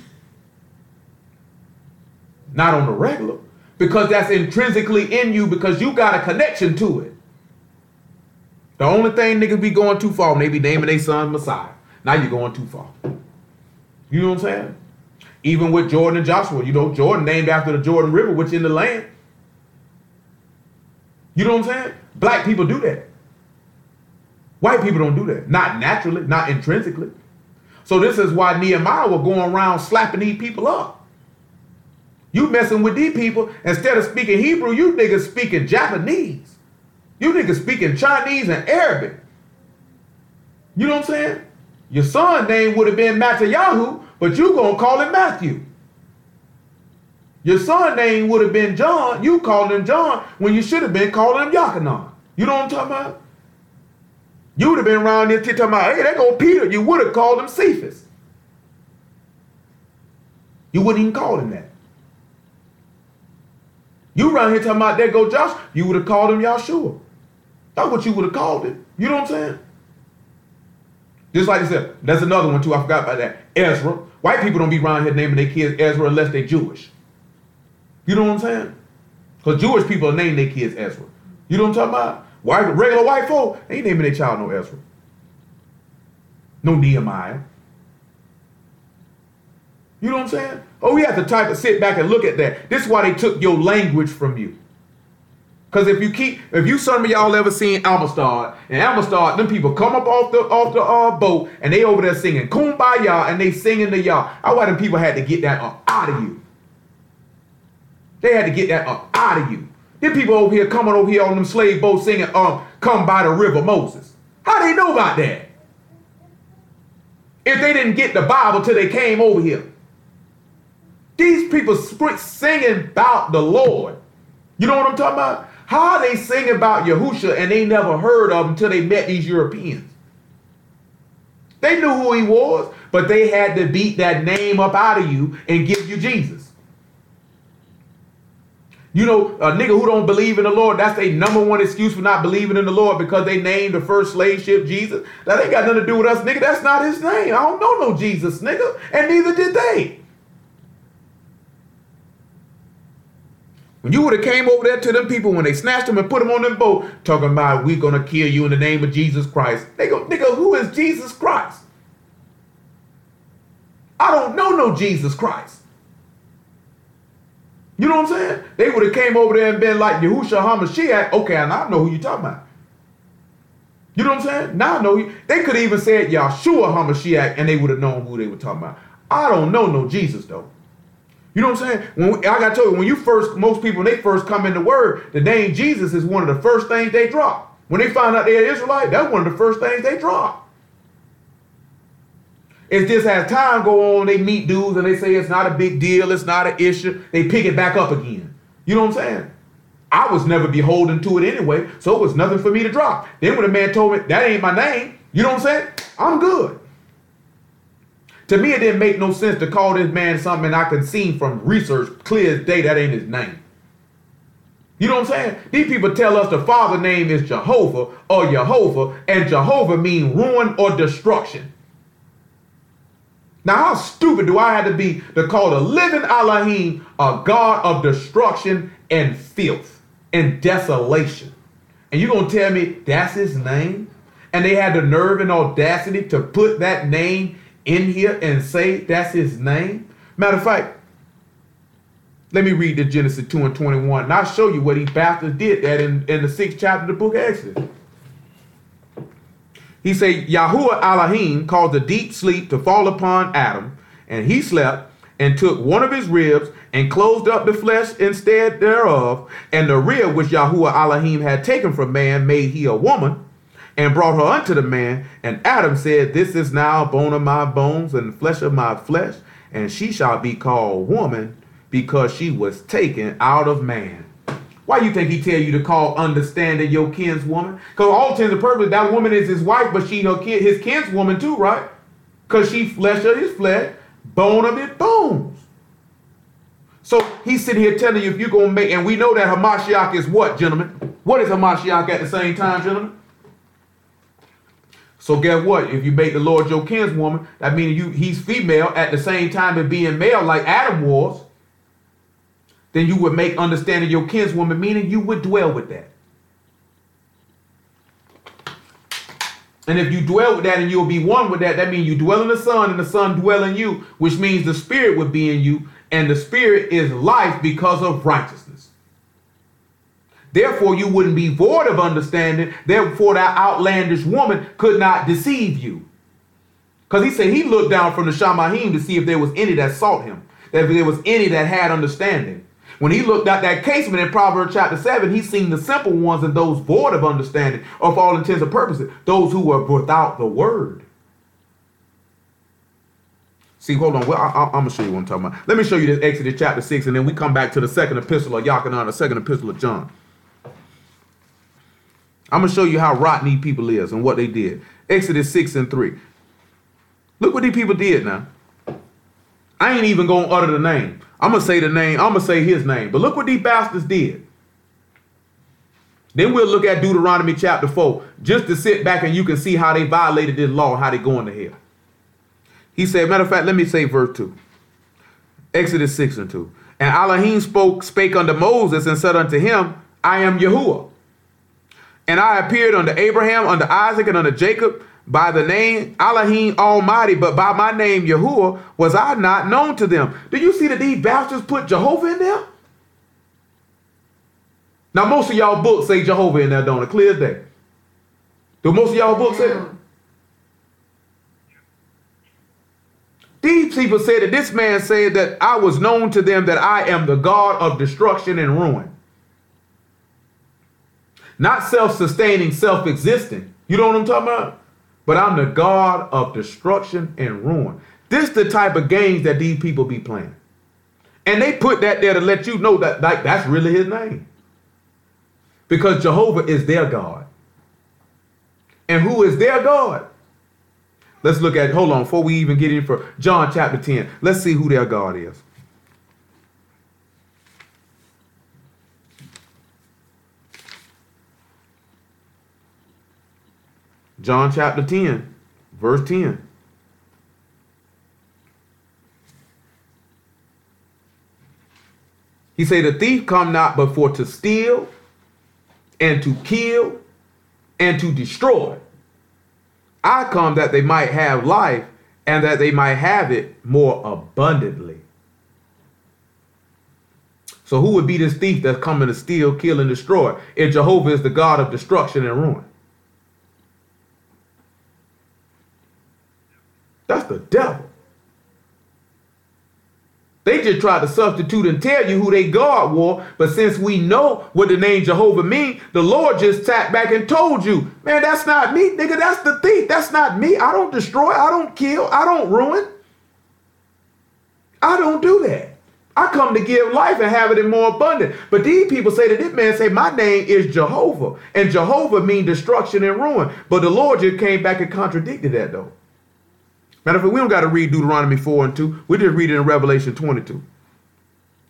Speaker 1: Not on the regular. Because that's intrinsically in you because you got a connection to it. The only thing niggas be going too far when they be naming their son Messiah. Now you're going too far. You know what I'm saying? Even with Jordan and Joshua, Jordan named after the Jordan River, which in the land. You know what I'm saying? Black people do that. White people don't do that. Not naturally, not intrinsically. So this is why Nehemiah was going around slapping these people up. You messing with these people, instead of speaking Hebrew, you niggas speaking Japanese. You niggas speaking Chinese and Arabic. You know what I'm saying? Your son's name would have been Matthew, but you gonna call him Matthew. Your son's name would have been John. You called him John when you should have been calling him Yochanan. You know what I'm talking about? You would have been around here talking about, hey, there go Peter. You would have called him Cephas. You wouldn't even call him that. You around here talking about, there go Josh. You would have called him Yahshua. That's what you would have called him. You know what I'm saying? Just like I said, that's another one too. I forgot about that. Ezra. White people don't be around here naming their kids Ezra unless they're Jewish. You know what I'm saying? Because Jewish people name their kids Ezra. You know what I'm talking about? Regular white folk ain't naming their child no Ezra. No Nehemiah. You know what I'm saying? Oh, we have to sit back and look at that. This is why they took your language from you. Because if you some of y'all ever seen Amistad, and Amistad, them people come up off the boat and they over there singing Kumbaya and they singing the Yah. I why them people had to get that up out of you. They had to get that up out of you. Them people over here coming over here on them slave boats singing Come by the River Moses. How they know about that? If they didn't get the Bible till they came over here. These people singing about the Lord. You know what I'm talking about? How they sing about Yahusha and they never heard of him until they met these Europeans. They knew who he was, but they had to beat that name up out of you and give you Jesus. You know, a nigga who don't believe in the Lord, that's their number one excuse for not believing in the Lord because they named the first slave ship Jesus. That ain't got nothing to do with us, nigga. That's not his name. I don't know no Jesus, nigga. And neither did they. When you would have came over there to them people when they snatched them and put them on them boat, talking about we gonna kill you in the name of Jesus Christ. They go, nigga, who is Jesus Christ? I don't know no Jesus Christ. You know what I'm saying? They would have came over there and been like Yahushua HaMashiach. Okay, and I know who you talking about. You know what I'm saying? Now I know you. They could have even said Yahshua HaMashiach and they would have known who they were talking about. I don't know no Jesus though. You know what I'm saying? I got to tell you, most people, when they first come in the word, the name Jesus is one of the first things they drop. When they find out they're Israelite, that's one of the first things they drop. It's just as time go on, they meet dudes and they say it's not a big deal, it's not an issue. They pick it back up again. You know what I'm saying? I was never beholden to it anyway, so it was nothing for me to drop. Then when a man told me, that ain't my name, you know what I'm saying? I'm good. To me, it didn't make no sense to call this man something I could see from research clear as day that ain't his name. You know what I'm saying? These people tell us the Father's name is Jehovah or Yehovah, and Jehovah means ruin or destruction. Now, how stupid do I have to be to call the living Elohim a God of destruction and filth and desolation. And you're going to tell me that's his name? And they had the nerve and audacity to put that name in here and say that's his name? Matter of fact, let me read the Genesis 2 and 21. And I'll show you what these bastards did that in the 6th chapter of the book of Exodus. He said, Yahuwah Elohim caused a deep sleep to fall upon Adam, and he slept and took one of his ribs and closed up the flesh instead thereof. And the rib which Yahuwah Elohim had taken from man made he a woman, and brought her unto the man. And Adam said, this is now bone of my bones and flesh of my flesh, and she shall be called woman, because she was taken out of man. Why you think he tell you to call understanding your kinswoman? Because all intents and purposes, that woman is his wife, but she his kinswoman too, right? Because she flesh of his flesh, bone of his bones. So he's sitting here telling you if you're going to make, and we know that Hamashiach is what, gentlemen? What is Hamashiach at the same time, gentlemen? So guess what? If you make the Lord your kinswoman, that means he's female at the same time as being male like Adam was. Then you would make understanding your kinswoman, meaning you would dwell with that. And if you dwell with that and you'll be one with that, that means you dwell in the Son and the Son dwell in you, which means the Spirit would be in you, and the Spirit is life because of righteousness. Therefore, you wouldn't be void of understanding. Therefore, that outlandish woman could not deceive you. Because he said he looked down from the Shamahim to see if there was any that sought him, that if there was any that had understanding. When he looked at that casement in Proverbs chapter 7, he seen the simple ones and those void of understanding, or for all intents and purposes, those who were without the word. See, hold on. Well, I'm going to show you what I'm talking about. Let me show you this Exodus chapter 6, and then we come back to the second epistle of Yachanan, the second epistle of John. I'm going to show you how rotten these people is and what they did. Exodus 6 and 3. Look what these people did now. I ain't even going to utter the name. I'm going to say the name. I'm going to say his name. But look what these bastards did. Then we'll look at Deuteronomy chapter 4, just to sit back and you can see how they violated this law, how they going to hell. He said, matter of fact, let me say verse 2. Exodus 6 and 2. And Elohim spake unto Moses and said unto him, I am Yahuwah. And I appeared unto Abraham, unto Isaac, and unto Jacob by the name Elohim Almighty, but by my name Yahuwah was I not known to them. Do you see that these bastards put Jehovah in there? Now, most of y'all books say Jehovah in there, don't it? Clear as day. Do most of y'all books say that? These people say that this man said that I was known to them that I am the God of destruction and ruin. Not self-sustaining, self-existing. You know what I'm talking about? But I'm the God of destruction and ruin. This is the type of games that these people be playing. And they put that there to let you know that that's really his name. Because Jehovah is their God. And who is their God? Let's look at, hold on, before we even get in for John chapter 10. Let's see who their God is. John chapter 10, verse 10. He said, the thief come not but for to steal and to kill and to destroy. I come that they might have life and that they might have it more abundantly. So who would be this thief that's coming to steal, kill, and destroy if Jehovah is the God of destruction and ruin? That's the devil. They just tried to substitute and tell you who they God was, but since we know what the name Jehovah means, the Lord just sat back and told you, man, that's not me, nigga, that's the thief. That's not me. I don't destroy, I don't kill, I don't ruin. I don't do that. I come to give life and have it in more abundant. But these people say that this man say, my name is Jehovah, and Jehovah means destruction and ruin. But the Lord just came back and contradicted that though. Matter of fact, we don't got to read Deuteronomy 4 and 2. We just read it in Revelation 22.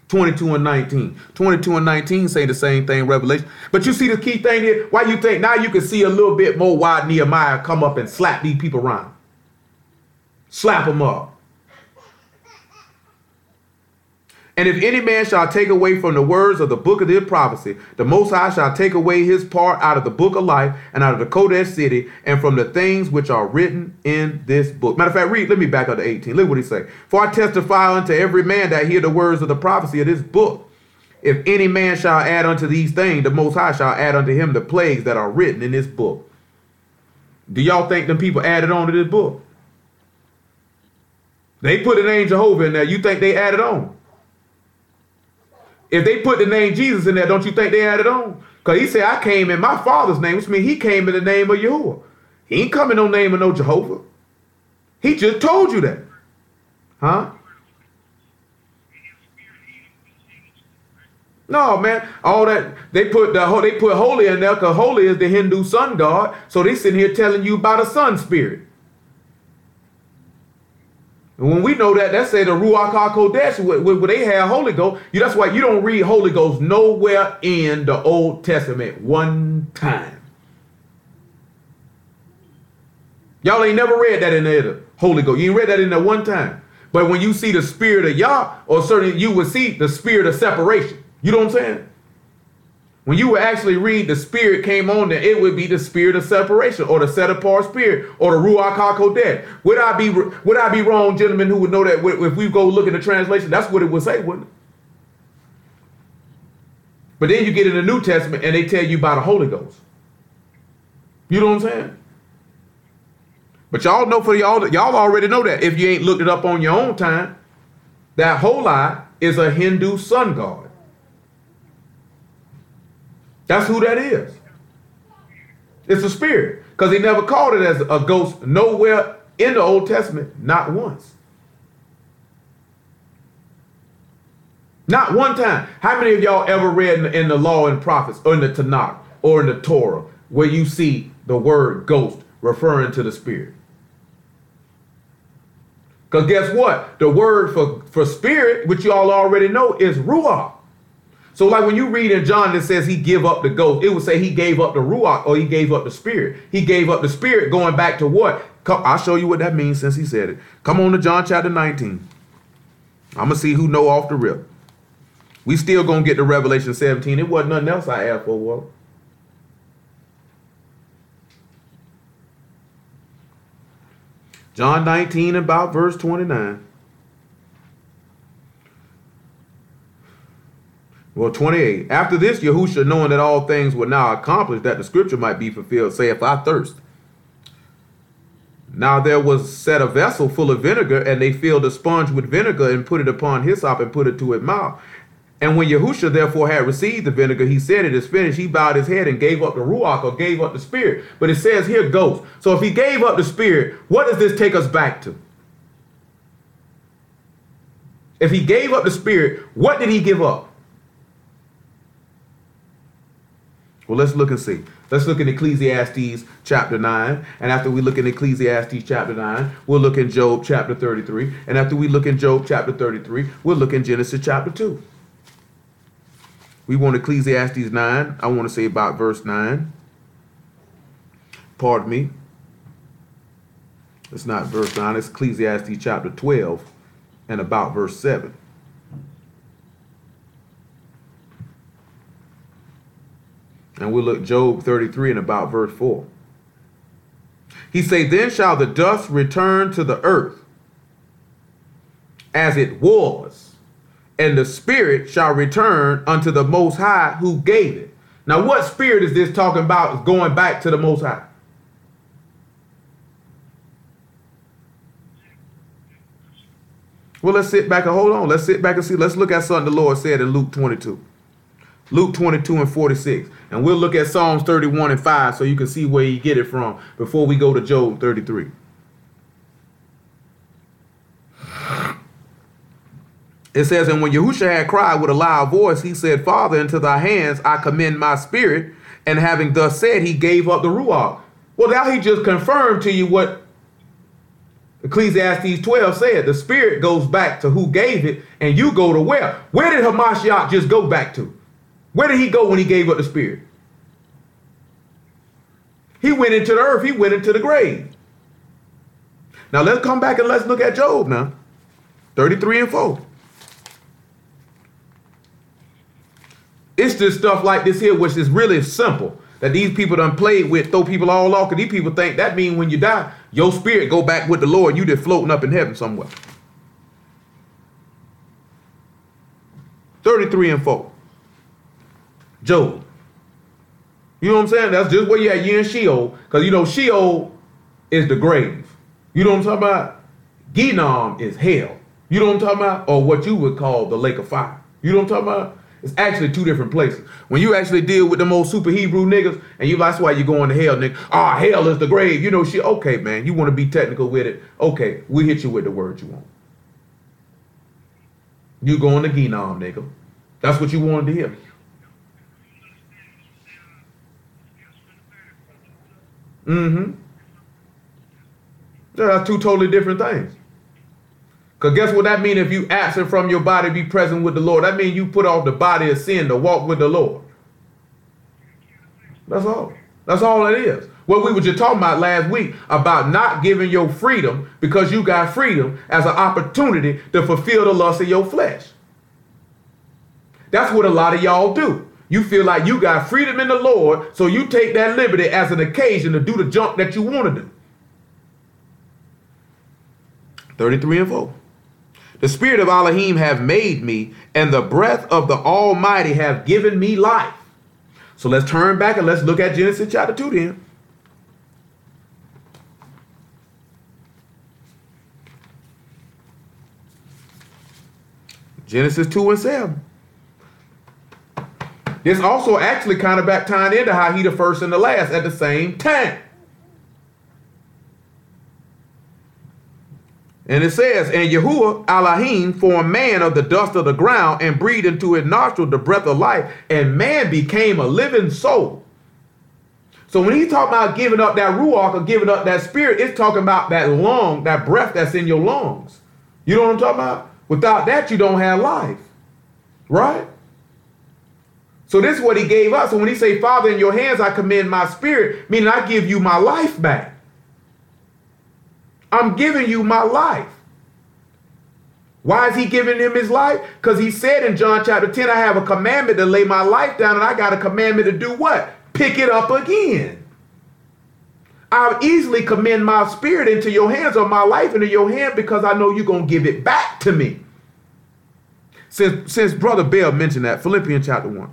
Speaker 1: 22 and 19. 22 and 19 say the same thing, Revelation. But you see the key thing here? Why you think now you can see a little bit more why Nehemiah come up and slap these people around? Slap them up. And if any man shall take away from the words of the book of this prophecy, the Most High shall take away his part out of the book of life and out of the Kodesh city and from the things which are written in this book. Matter of fact, let me back up to 18. Look what he say. For I testify unto every man that hear the words of the prophecy of this book. If any man shall add unto these things, the Most High shall add unto him the plagues that are written in this book. Do y'all think them people added on to this book? They put the name Jehovah in there. You think they added on? If they put the name Jesus in there, don't you think they added on? Because he said, I came in my Father's name, which means he came in the name of Yahuwah. He ain't coming no name of no Jehovah. He just told you that. Huh? No, man. All that they put holy in there because holy is the Hindu sun god. So they sitting here telling you about a sun spirit. And when we know that say the Ruach HaKodesh, where they have Holy Ghost, that's why you don't read Holy Ghost nowhere in the Old Testament one time. Y'all ain't never read that in there, the Holy Ghost. You ain't read that in there one time. But when you see the spirit of Yah, or certainly you would see the spirit of separation. You know what I'm saying? When you would actually read the spirit came on there, it would be the spirit of separation or the set apart spirit or the Ruach HaKodesh. Would I be wrong, gentlemen, who would know that if we go look at the translation, that's what it would say, wouldn't it? But then you get in the New Testament and they tell you about the Holy Ghost. You know what I'm saying? But y'all know y'all already know that if you ain't looked it up on your own time, that Holi is a Hindu sun god. That's who that is. It's a spirit. Because he never called it as a ghost nowhere in the Old Testament. Not once. Not one time. How many of y'all ever read in the Law and Prophets or in the Tanakh or in the Torah where you see the word ghost referring to the spirit? Because guess what? The word for spirit, which you all already know, is Ruach. So like when you read in John that says he give up the ghost, it would say he gave up the Ruach or he gave up the spirit. He gave up the spirit going back to what? I'll show you what that means since he said it. Come on to John chapter 19. I'm going to see who know off the rip. We still going to get to Revelation 17. It wasn't nothing else I asked for, well. John 19 about verse 29. Well, 28. After this, Yahushua, knowing that all things were now accomplished, that the scripture might be fulfilled, saith, I thirst. Now there was set a vessel full of vinegar, and they filled a sponge with vinegar and put it upon hyssop and put it to his mouth. And when Yahushua therefore had received the vinegar, he said, it is finished. He bowed his head and gave up the Ruach, or gave up the spirit. But it says here, ghost. So if he gave up the spirit, what does this take us back to? If he gave up the spirit, what did he give up? Well, let's look and see. Let's look in Ecclesiastes chapter 9. And after we look in Ecclesiastes chapter 9, we'll look in Job chapter 33. And after we look in Job chapter 33, we'll look in Genesis chapter 2. We want Ecclesiastes 9. I want to say about verse 9. Pardon me. It's not verse 9. It's Ecclesiastes chapter 12 and about verse 7. And we'll look Job 33 and about verse 4. He say, then shall the dust return to the earth as it was, and the spirit shall return unto the Most High who gave it. Now, what spirit is this talking about? Is going back to the Most High. Well, let's sit back and hold on. Let's sit back and see. Let's look at something the Lord said in Luke 22. Luke 22 and 46. And we'll look at Psalms 31 and 5 so you can see where you get it from before we go to Job 33. It says, and when Yahushua had cried with a loud voice, he said, Father, into thy hands I commend my spirit. And having thus said, he gave up the Ruach. Well, now he just confirmed to you what Ecclesiastes 12 said. The spirit goes back to who gave it, and you go to where? Where did Hamashiach just go back to? Where did he go when he gave up the spirit? He went into the earth. He went into the grave. Now let's come back and let's look at Job now. 33 and 4. It's just stuff like this here, which is really simple, that these people done played with, throw people all off, because these people think that means when you die, your spirit go back with the Lord. You just floating up in heaven somewhere. 33 and 4. Job. You know what I'm saying? That's just where you at. You in Sheol. Because you know Sheol is the grave. You know what I'm talking about? Genom is hell. You know what I'm talking about? Or what you would call the lake of fire. You know what I'm talking about? It's actually two different places. When you actually deal with them old super Hebrew niggas, and you that's why you're going to hell, nigga. Ah, hell is the grave. You know shit. Okay, man. You want to be technical with it. Okay, we hit you with the word you want. You going to Genom, nigga. That's what you wanted to hear. Mm-hmm. Yeah, that's two totally different things. Because guess what that means if you absent from your body, be present with the Lord? That means you put off the body of sin to walk with the Lord. That's all. That's all it is. What we were just talking about last week about not giving your freedom because you got freedom as an opportunity to fulfill the lust of your flesh. That's what a lot of y'all do. You feel like you got freedom in the Lord, so you take that liberty as an occasion to do the junk that you want to do. 33 and 4. The spirit of Elohim have made me, and the breath of the Almighty have given me life. So let's turn back and let's look at Genesis chapter 2 then. Genesis 2 and 7. This also actually kind of back tying into how he the first and the last at the same time. And it says, and Yahuwah Elohim formed man of the dust of the ground and breathed into his nostril the breath of life, and man became a living soul. So when he's talking about giving up that Ruach or giving up that spirit, it's talking about that lung, that breath that's in your lungs. You know what I'm talking about? Without that, you don't have life. Right? So this is what he gave us. So when he say, Father, in your hands I commend my spirit, meaning I give you my life back. I'm giving you my life. Why is he giving him his life? Because he said in John chapter 10, I have a commandment to lay my life down, and I got a commandment to do what? Pick it up again. I'll easily commend my spirit into your hands or my life into your hand because I know you're going to give it back to me. Since Brother Bell mentioned that, Philippians chapter 1.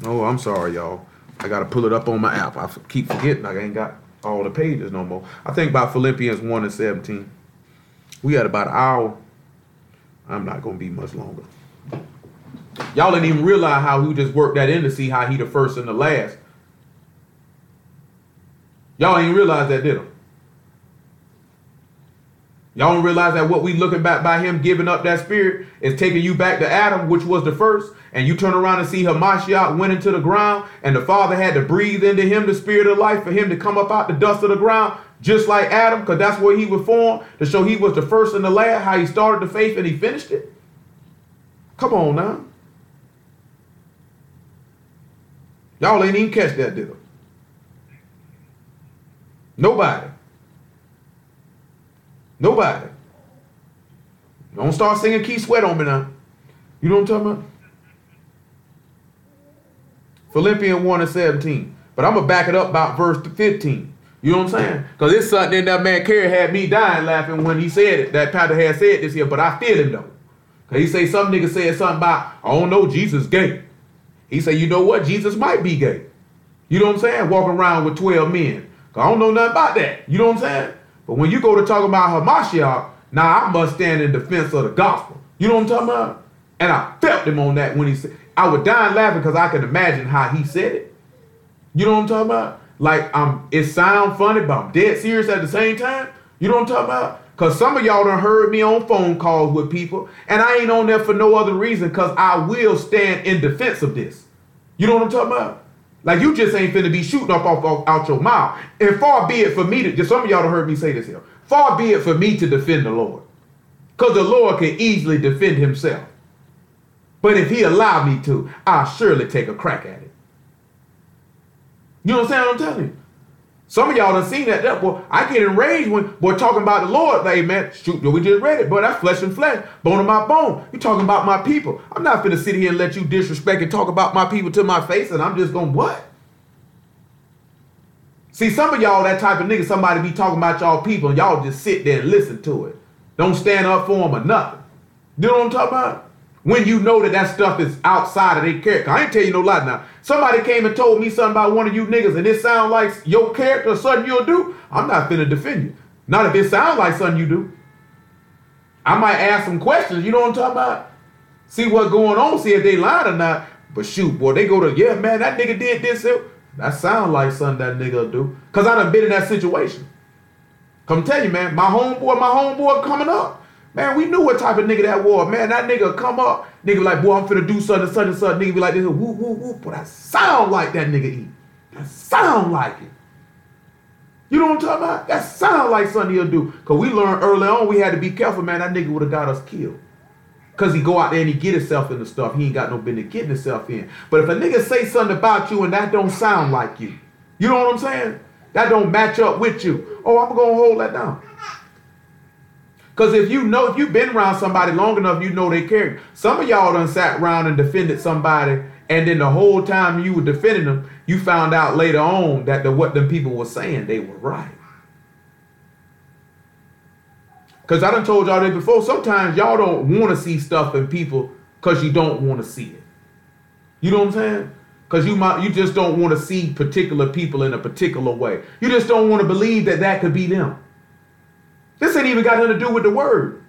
Speaker 1: Oh, I'm sorry, y'all. I got to pull it up on my app. I keep forgetting I ain't got all the pages no more. I think about Philippians 1 and 17. We had about an hour. I'm not going to be much longer. Y'all didn't even realize how we just worked that in to see how he the first and the last. Y'all ain't realize that, did you? Y'all don't realize that what we looking back by him giving up that spirit is taking you back to Adam, which was the first, and you turn around and see Hamashiach went into the ground, and the Father had to breathe into him the spirit of life for him to come up out the dust of the ground, just like Adam, because that's where he was formed, to show he was the first and the last, how he started the faith and he finished it. Come on now. Y'all ain't even catch that, did you? Nobody. Nobody. Don't start singing Key Sweat on me now. You know what I'm talking about? Philippians 1 and 17. But I'm going to back it up about verse 15. You know what I'm saying? Because it's something that man Kerry had me dying laughing when he said it. That pastor had said this here, but I feel him though. Because he say some nigga said something about, I don't know, Jesus gay. He say, you know what? Jesus might be gay. You know what I'm saying? Walking around with 12 men. I don't know nothing about that. You know what I'm saying? But when you go to talk about Hamashiach, now I must stand in defense of the gospel. You know what I'm talking about? And I felt him on that when he said, I was dying laughing because I could imagine how he said it. You know what I'm talking about? Like, it sounds funny, but I'm dead serious at the same time. You know what I'm talking about? Because some of y'all done heard me on phone calls with people, and I ain't on there for no other reason because I will stand in defense of this. You know what I'm talking about? Like, you just ain't finna be shooting up off out your mouth. And far be it for me to, just some of y'all done heard me say this here, far be it for me to defend the Lord. Because the Lord can easily defend himself. But if he allowed me to, I'll surely take a crack at it. You understand what I'm telling you? Some of y'all done seen that. Boy, I get enraged when boy talking about the Lord. Like, man, shoot, we just read it. Boy, that's flesh and flesh, bone of my bone. You talking about my people. I'm not finna sit here and let you disrespect and talk about my people to my face, and I'm just going, what? See, some of y'all that type of nigga, somebody be talking about y'all people, and y'all just sit there and listen to it. Don't stand up for them or nothing. You know what I'm talking about? When you know that stuff is outside of their character. I ain't tell you no lie now. Somebody came and told me something about one of you niggas and it sound like your character or something you'll do, I'm not finna defend you. Not if it sounds like something you do. I might ask some questions, you know what I'm talking about? See what's going on, see if they lying or not. But shoot, boy, they go to, yeah, man, that nigga did this. That sound like something that nigga do. Because I done been in that situation. Come tell you, man, my homeboy coming up. Man, we knew what type of nigga that was. Man, that nigga come up. Nigga like, boy, I'm finna do something. Nigga be like this. Whoop, whoop, whoop. Boy, that sound like that nigga eat. That sound like it. You know what I'm talking about? That sound like something he'll do. Because we learned early on we had to be careful, man. That nigga would have got us killed. Because he go out there and he get himself into stuff he ain't got no business getting himself in. But if a nigga say something about you and that don't sound like you, you know what I'm saying? That don't match up with you. Oh, I'm going to hold that down. Because if you've been around somebody long enough, you know their character. Some of y'all done sat around and defended somebody, and then the whole time you were defending them, you found out later on that what them people were saying, they were right. Because I done told y'all this before, sometimes y'all don't want to see stuff in people because you don't want to see it. You know what I'm saying? Because you just don't want to see particular people in a particular way. You just don't want to believe that could be them. This ain't even got nothing to do with the word.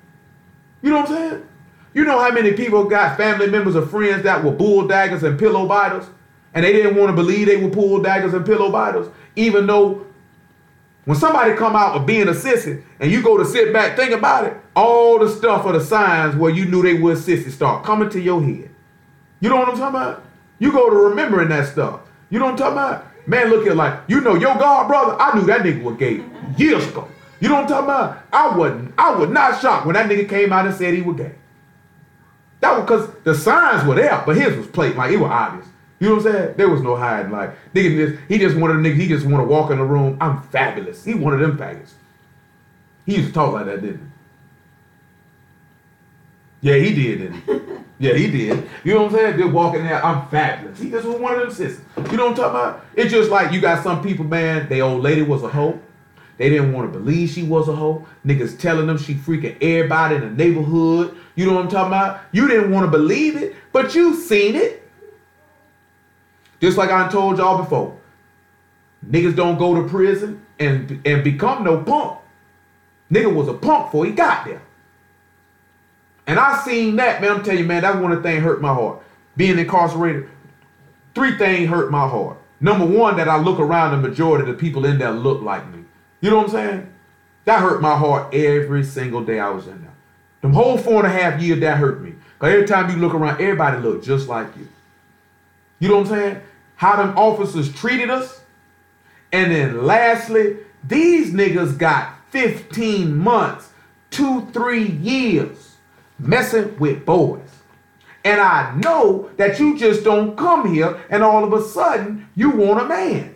Speaker 1: You know what I'm saying? You know how many people got family members or friends that were bull daggers and pillow biters, and they didn't want to believe they were bull daggers and pillow biters, even though when somebody come out of being a sissy and you go to sit back, think about it, all the stuff or the signs where you knew they were sissy start coming to your head. You know what I'm talking about? You go to remembering that stuff. You know what I'm talking about? Man, look at like, you know, your God brother, I knew that nigga was gay years ago. You know what I'm talking about? I was not shocked when that nigga came out and said he was gay. That was because the signs were there, but his was played like it was obvious. You know what I'm saying? There was no hiding. Like, nigga, he just one of the niggas, he just want to walk in the room. I'm fabulous. He one of them faggots. He used to talk like that, didn't he? Yeah, he did, didn't he? Yeah, he did. You know what I'm saying? Just walking there, I'm fabulous. He just was one of them sisters. You know what I'm talking about? It's just like you got some people, man, their old lady was a hoe. They didn't want to believe she was a hoe. Niggas telling them she freaking everybody in the neighborhood. You know what I'm talking about? You didn't want to believe it, but you seen it. Just like I told y'all before. Niggas don't go to prison and become no punk. Nigga was a punk before he got there. And I seen that, man. I'm telling you, man, that one of the things hurt my heart. Being incarcerated, 3 things hurt my heart. Number 1, that I look around, the majority of the people in there look like me. You know what I'm saying? That hurt my heart every single day I was in there. Them whole 4.5 years, that hurt me. Because every time you look around, everybody look just like you. You know what I'm saying? How them officers treated us. And then lastly, these niggas got 15 months, 2-3 years messing with boys. And I know that you just don't come here and all of a sudden you want a man.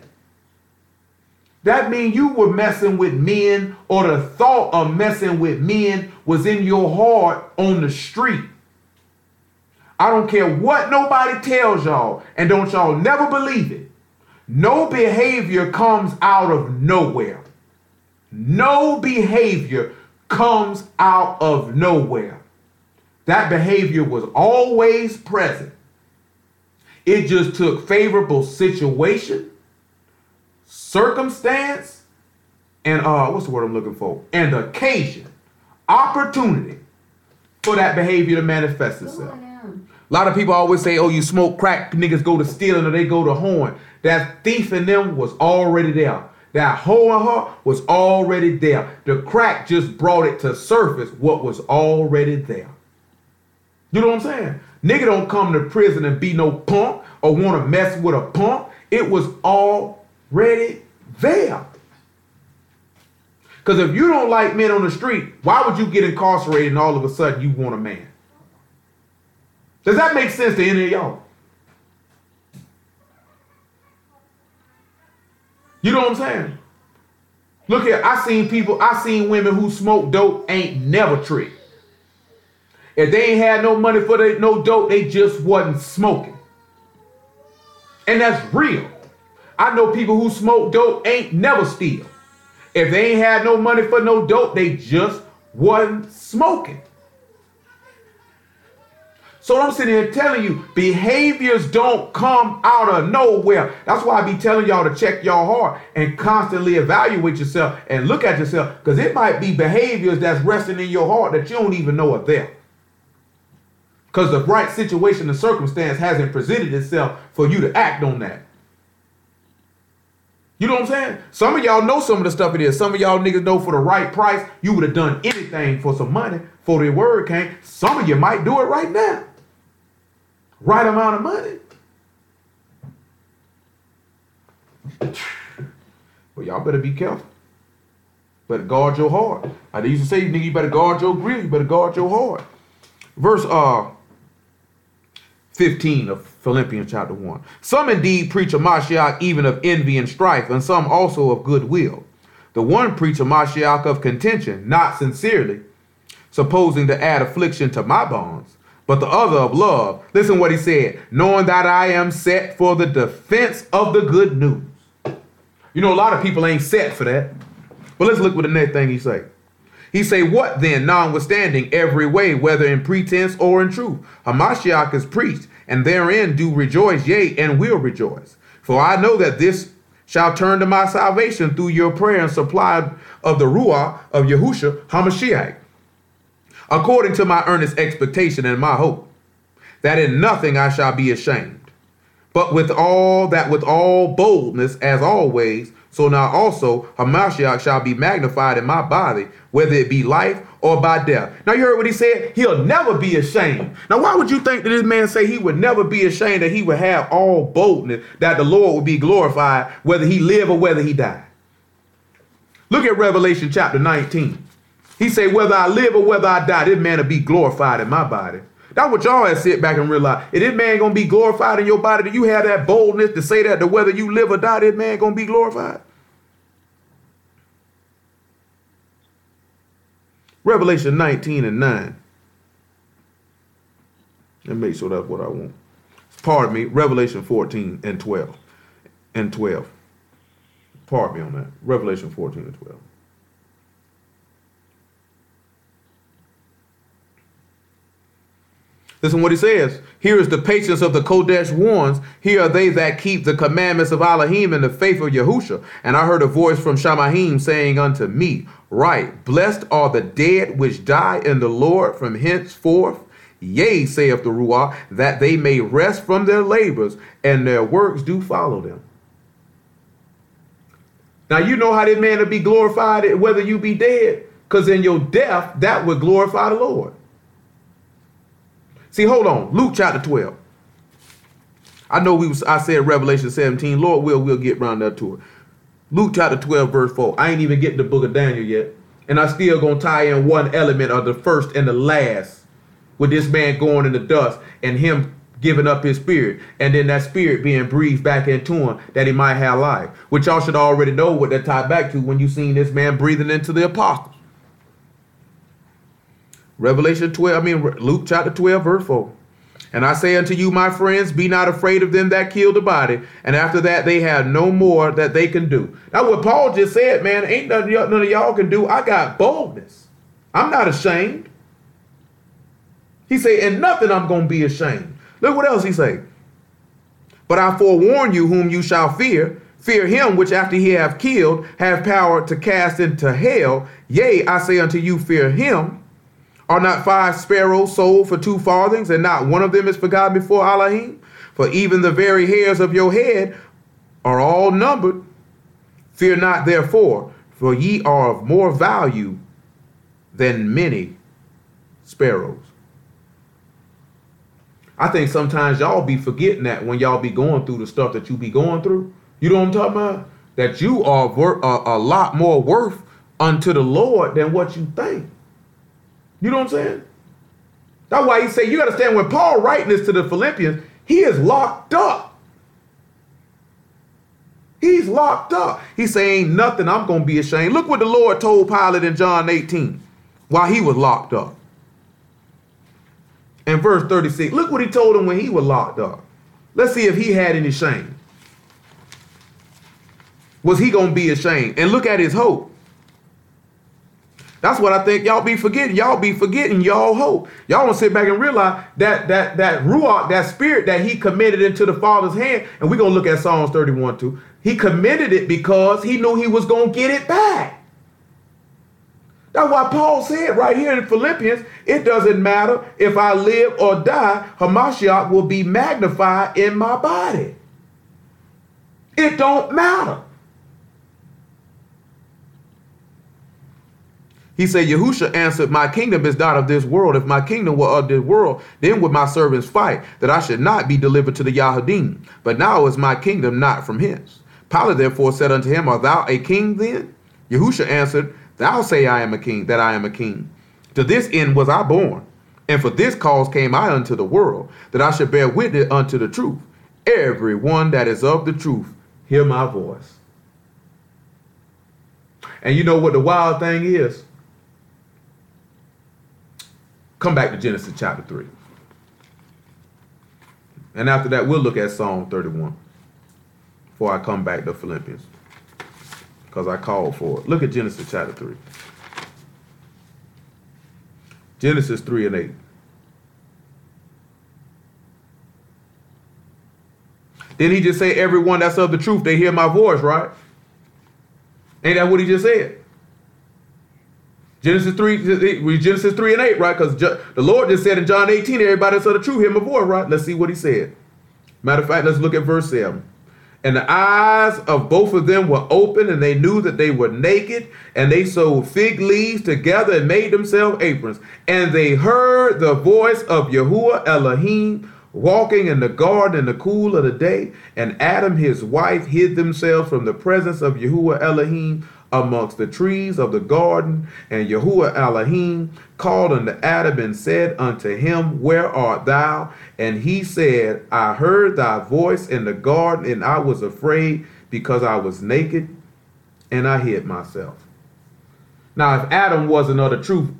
Speaker 1: That means you were messing with men, or the thought of messing with men was in your heart on the street. I don't care what nobody tells y'all, and don't y'all never believe it. No behavior comes out of nowhere. No behavior comes out of nowhere. That behavior was always present. It just took favorable situation, circumstance, and what's the word I'm looking for? And occasion, opportunity for that behavior to manifest itself. A lot of people always say, oh, you smoke crack, niggas go to stealing or they go to whoring. That thief in them was already there. That hoe in her was already there. The crack just brought it to surface what was already there. You know what I'm saying? Nigga don't come to prison and be no punk or want to mess with a punk. It was already there. Because if you don't like men on the street, why would you get incarcerated and all of a sudden you want a man? Does that make sense to any of y'all? You know what I'm saying? Look here, I seen women who smoke dope ain't never tricked. If they ain't had no money for no dope, they just wasn't smoking. And that's real. I know people who smoke dope ain't never steal. If they ain't had no money for no dope, they just wasn't smoking. So I'm sitting here telling you, behaviors don't come out of nowhere. That's why I be telling y'all to check your heart and constantly evaluate yourself and look at yourself, because it might be behaviors that's resting in your heart that you don't even know are there. Because the right situation and circumstance hasn't presented itself for you to act on that. You know what I'm saying? Some of y'all know some of the stuff it is. Some of y'all niggas know for the right price, you would have done anything for some money before the word came. Some of you might do it right now. Right amount of money. Well, y'all better be careful. Better guard your heart. I used to say, nigga, you better guard your grill. You better guard your heart. Verse 15 of Philippians chapter 1. Some indeed preach a Mashiach even of envy and strife, and some also of goodwill. The one preach a Mashiach of contention, not sincerely, supposing to add affliction to my bonds, but the other of love. Listen what he said, knowing that I am set for the defense of the good news. You know, a lot of people ain't set for that. But let's look what the next thing he say. He say, what then, notwithstanding every way, whether in pretense or in truth, Hamashiach is preached, and therein do rejoice, yea, and will rejoice. For I know that this shall turn to my salvation through your prayer and supply of the Ruach of YAHUAH HaMashiach, according to my earnest expectation and my hope, that in nothing I shall be ashamed, but with all boldness as always, so now also Hamashiach shall be magnified in my body, whether it be life or by death. Now you heard what he said? He'll never be ashamed. Now why would you think that this man say he would never be ashamed, that he would have all boldness, that the Lord would be glorified, whether he live or whether he die? Look at Revelation chapter 19. He say, whether I live or whether I die, this man will be glorified in my body. That's what y'all have sit back and realize. If this man going to be glorified in your body, do you have that boldness to say that, to whether you live or die, this man going to be glorified? Revelation 19 and 9. Let me make sure that's what I want. Pardon me, Revelation 14 and 12. And 12. Pardon me on that. Revelation 14 and 12. Listen what he says. Here is the patience of the Kodesh ones. Here are they that keep the commandments of Elohim and the faith of Yahushua. And I heard a voice from Shamahim saying unto me, right, blessed are the dead which die in the Lord from henceforth. Yea, saith the Ruach, that they may rest from their labors, and their works do follow them. Now you know how this man will be glorified whether you be dead, because in your death, that would glorify the Lord. See, hold on. Luke chapter 12. I know I said Revelation 17. Lord we'll get around that to it. Luke chapter 12, verse 4. I ain't even getting the book of Daniel yet. And I still gonna tie in one element of the first and the last, with this man going in the dust and him giving up his spirit, and then that spirit being breathed back into him that he might have life. Which y'all should already know what that tied back to when you seen this man breathing into the apostles. Luke chapter 12, verse 4. And I say unto you, my friends, be not afraid of them that kill the body, and after that they have no more that they can do. Now what Paul just said, man, ain't none of y'all can do. I got boldness. I'm not ashamed. He say, in nothing I'm going to be ashamed. Look what else he say. But I forewarn you whom you shall fear. Fear him which after he have killed have power to cast into hell. Yea, I say unto you, fear him. Are not 5 sparrows sold for 2 farthings, and not one of them is forgotten before Elohim? For even the very hairs of your head are all numbered. Fear not therefore, for ye are of more value than many sparrows. I think sometimes y'all be forgetting that when y'all be going through the stuff that you be going through. You know what I'm talking about? That you are a lot more worth unto the Lord than what you think. You know what I'm saying? That's why he say, you understand, when Paul writing this to the Philippians, he is locked up. He's locked up. He's saying, nothing, I'm going to be ashamed. Look what the Lord told Pilate in John 18 while he was locked up. In verse 36, look what he told him when he was locked up. Let's see if he had any shame. Was he going to be ashamed? And look at his hope. That's what I think y'all be forgetting. Y'all be forgetting y'all hope. Y'all want to sit back and realize that Ruach, that spirit that he committed into the Father's hand. And we're going to look at Psalms 31 too. He committed it because he knew he was going to get it back. That's why Paul said right here in Philippians, it doesn't matter if I live or die, Hamashiach will be magnified in my body. It don't matter. He said, Yahushua answered, my kingdom is not of this world. If my kingdom were of this world, then would my servants fight, that I should not be delivered to the Yahudim. But now is my kingdom not from hence. Pilate therefore said unto him, art thou a king then? Yahushua answered, thou say I am a king, that I am a king. To this end was I born, and for this cause came I unto the world, that I should bear witness unto the truth. Every one that is of the truth, hear my voice. And you know what the wild thing is? Come back to Genesis chapter 3. And after that, we'll look at Psalm 31 before I come back to Philippians, because I called for it. Look at Genesis chapter 3. Genesis 3 and 8. Didn't he just say everyone that's of the truth, they hear my voice, right? Ain't that what he just said? Genesis 3 and 8, right? Because the Lord just said in John 18, everybody that's of the truth, hear my voice, right? Let's see what he said. Matter of fact, let's look at verse 7. And the eyes of both of them were open, and they knew that they were naked, and they sewed fig leaves together and made themselves aprons. And they heard the voice of Yahuwah Elohim walking in the garden in the cool of the day. And Adam, his wife, hid themselves from the presence of Yahuwah Elohim amongst the trees of the garden. And Yahuwah Elohim called unto Adam and said unto him, where art thou? And he said, I heard thy voice in the garden, and I was afraid because I was naked, and I hid myself. Now, if Adam wasn't of the truth,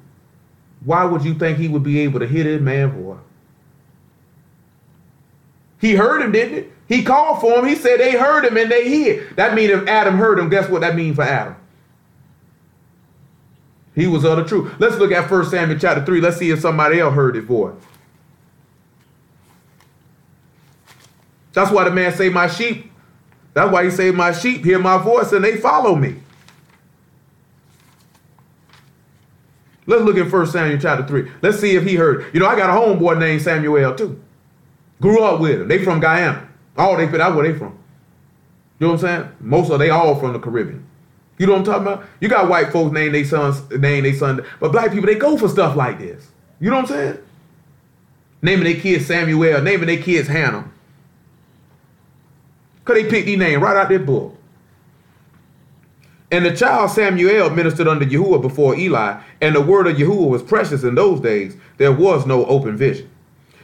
Speaker 1: why would you think he would be able to hear his man voice? He heard him, didn't it? He called for him. He said they heard him and they hid. That means if Adam heard him, guess what that means for Adam? He was of the truth. Let's look at 1 Samuel chapter 3. Let's see if somebody else heard his voice. That's why the man say, my sheep. That's why he say, my sheep hear my voice and they follow me. Let's look at 1 Samuel chapter 3. Let's see if he heard. You know, I got a homeboy named Samuel too. Grew up with him. They from Guyana. That's where they from. You know what I'm saying? Most of they all from the Caribbean. You know what I'm talking about? You got white folks name their son, but black people, they go for stuff like this. You know what I'm saying? Naming their kids Samuel, naming their kids Hannah. Because they picked these names right out their book. And the child Samuel ministered unto Yahuwah before Eli, and the word of Yahuwah was precious in those days. There was no open vision.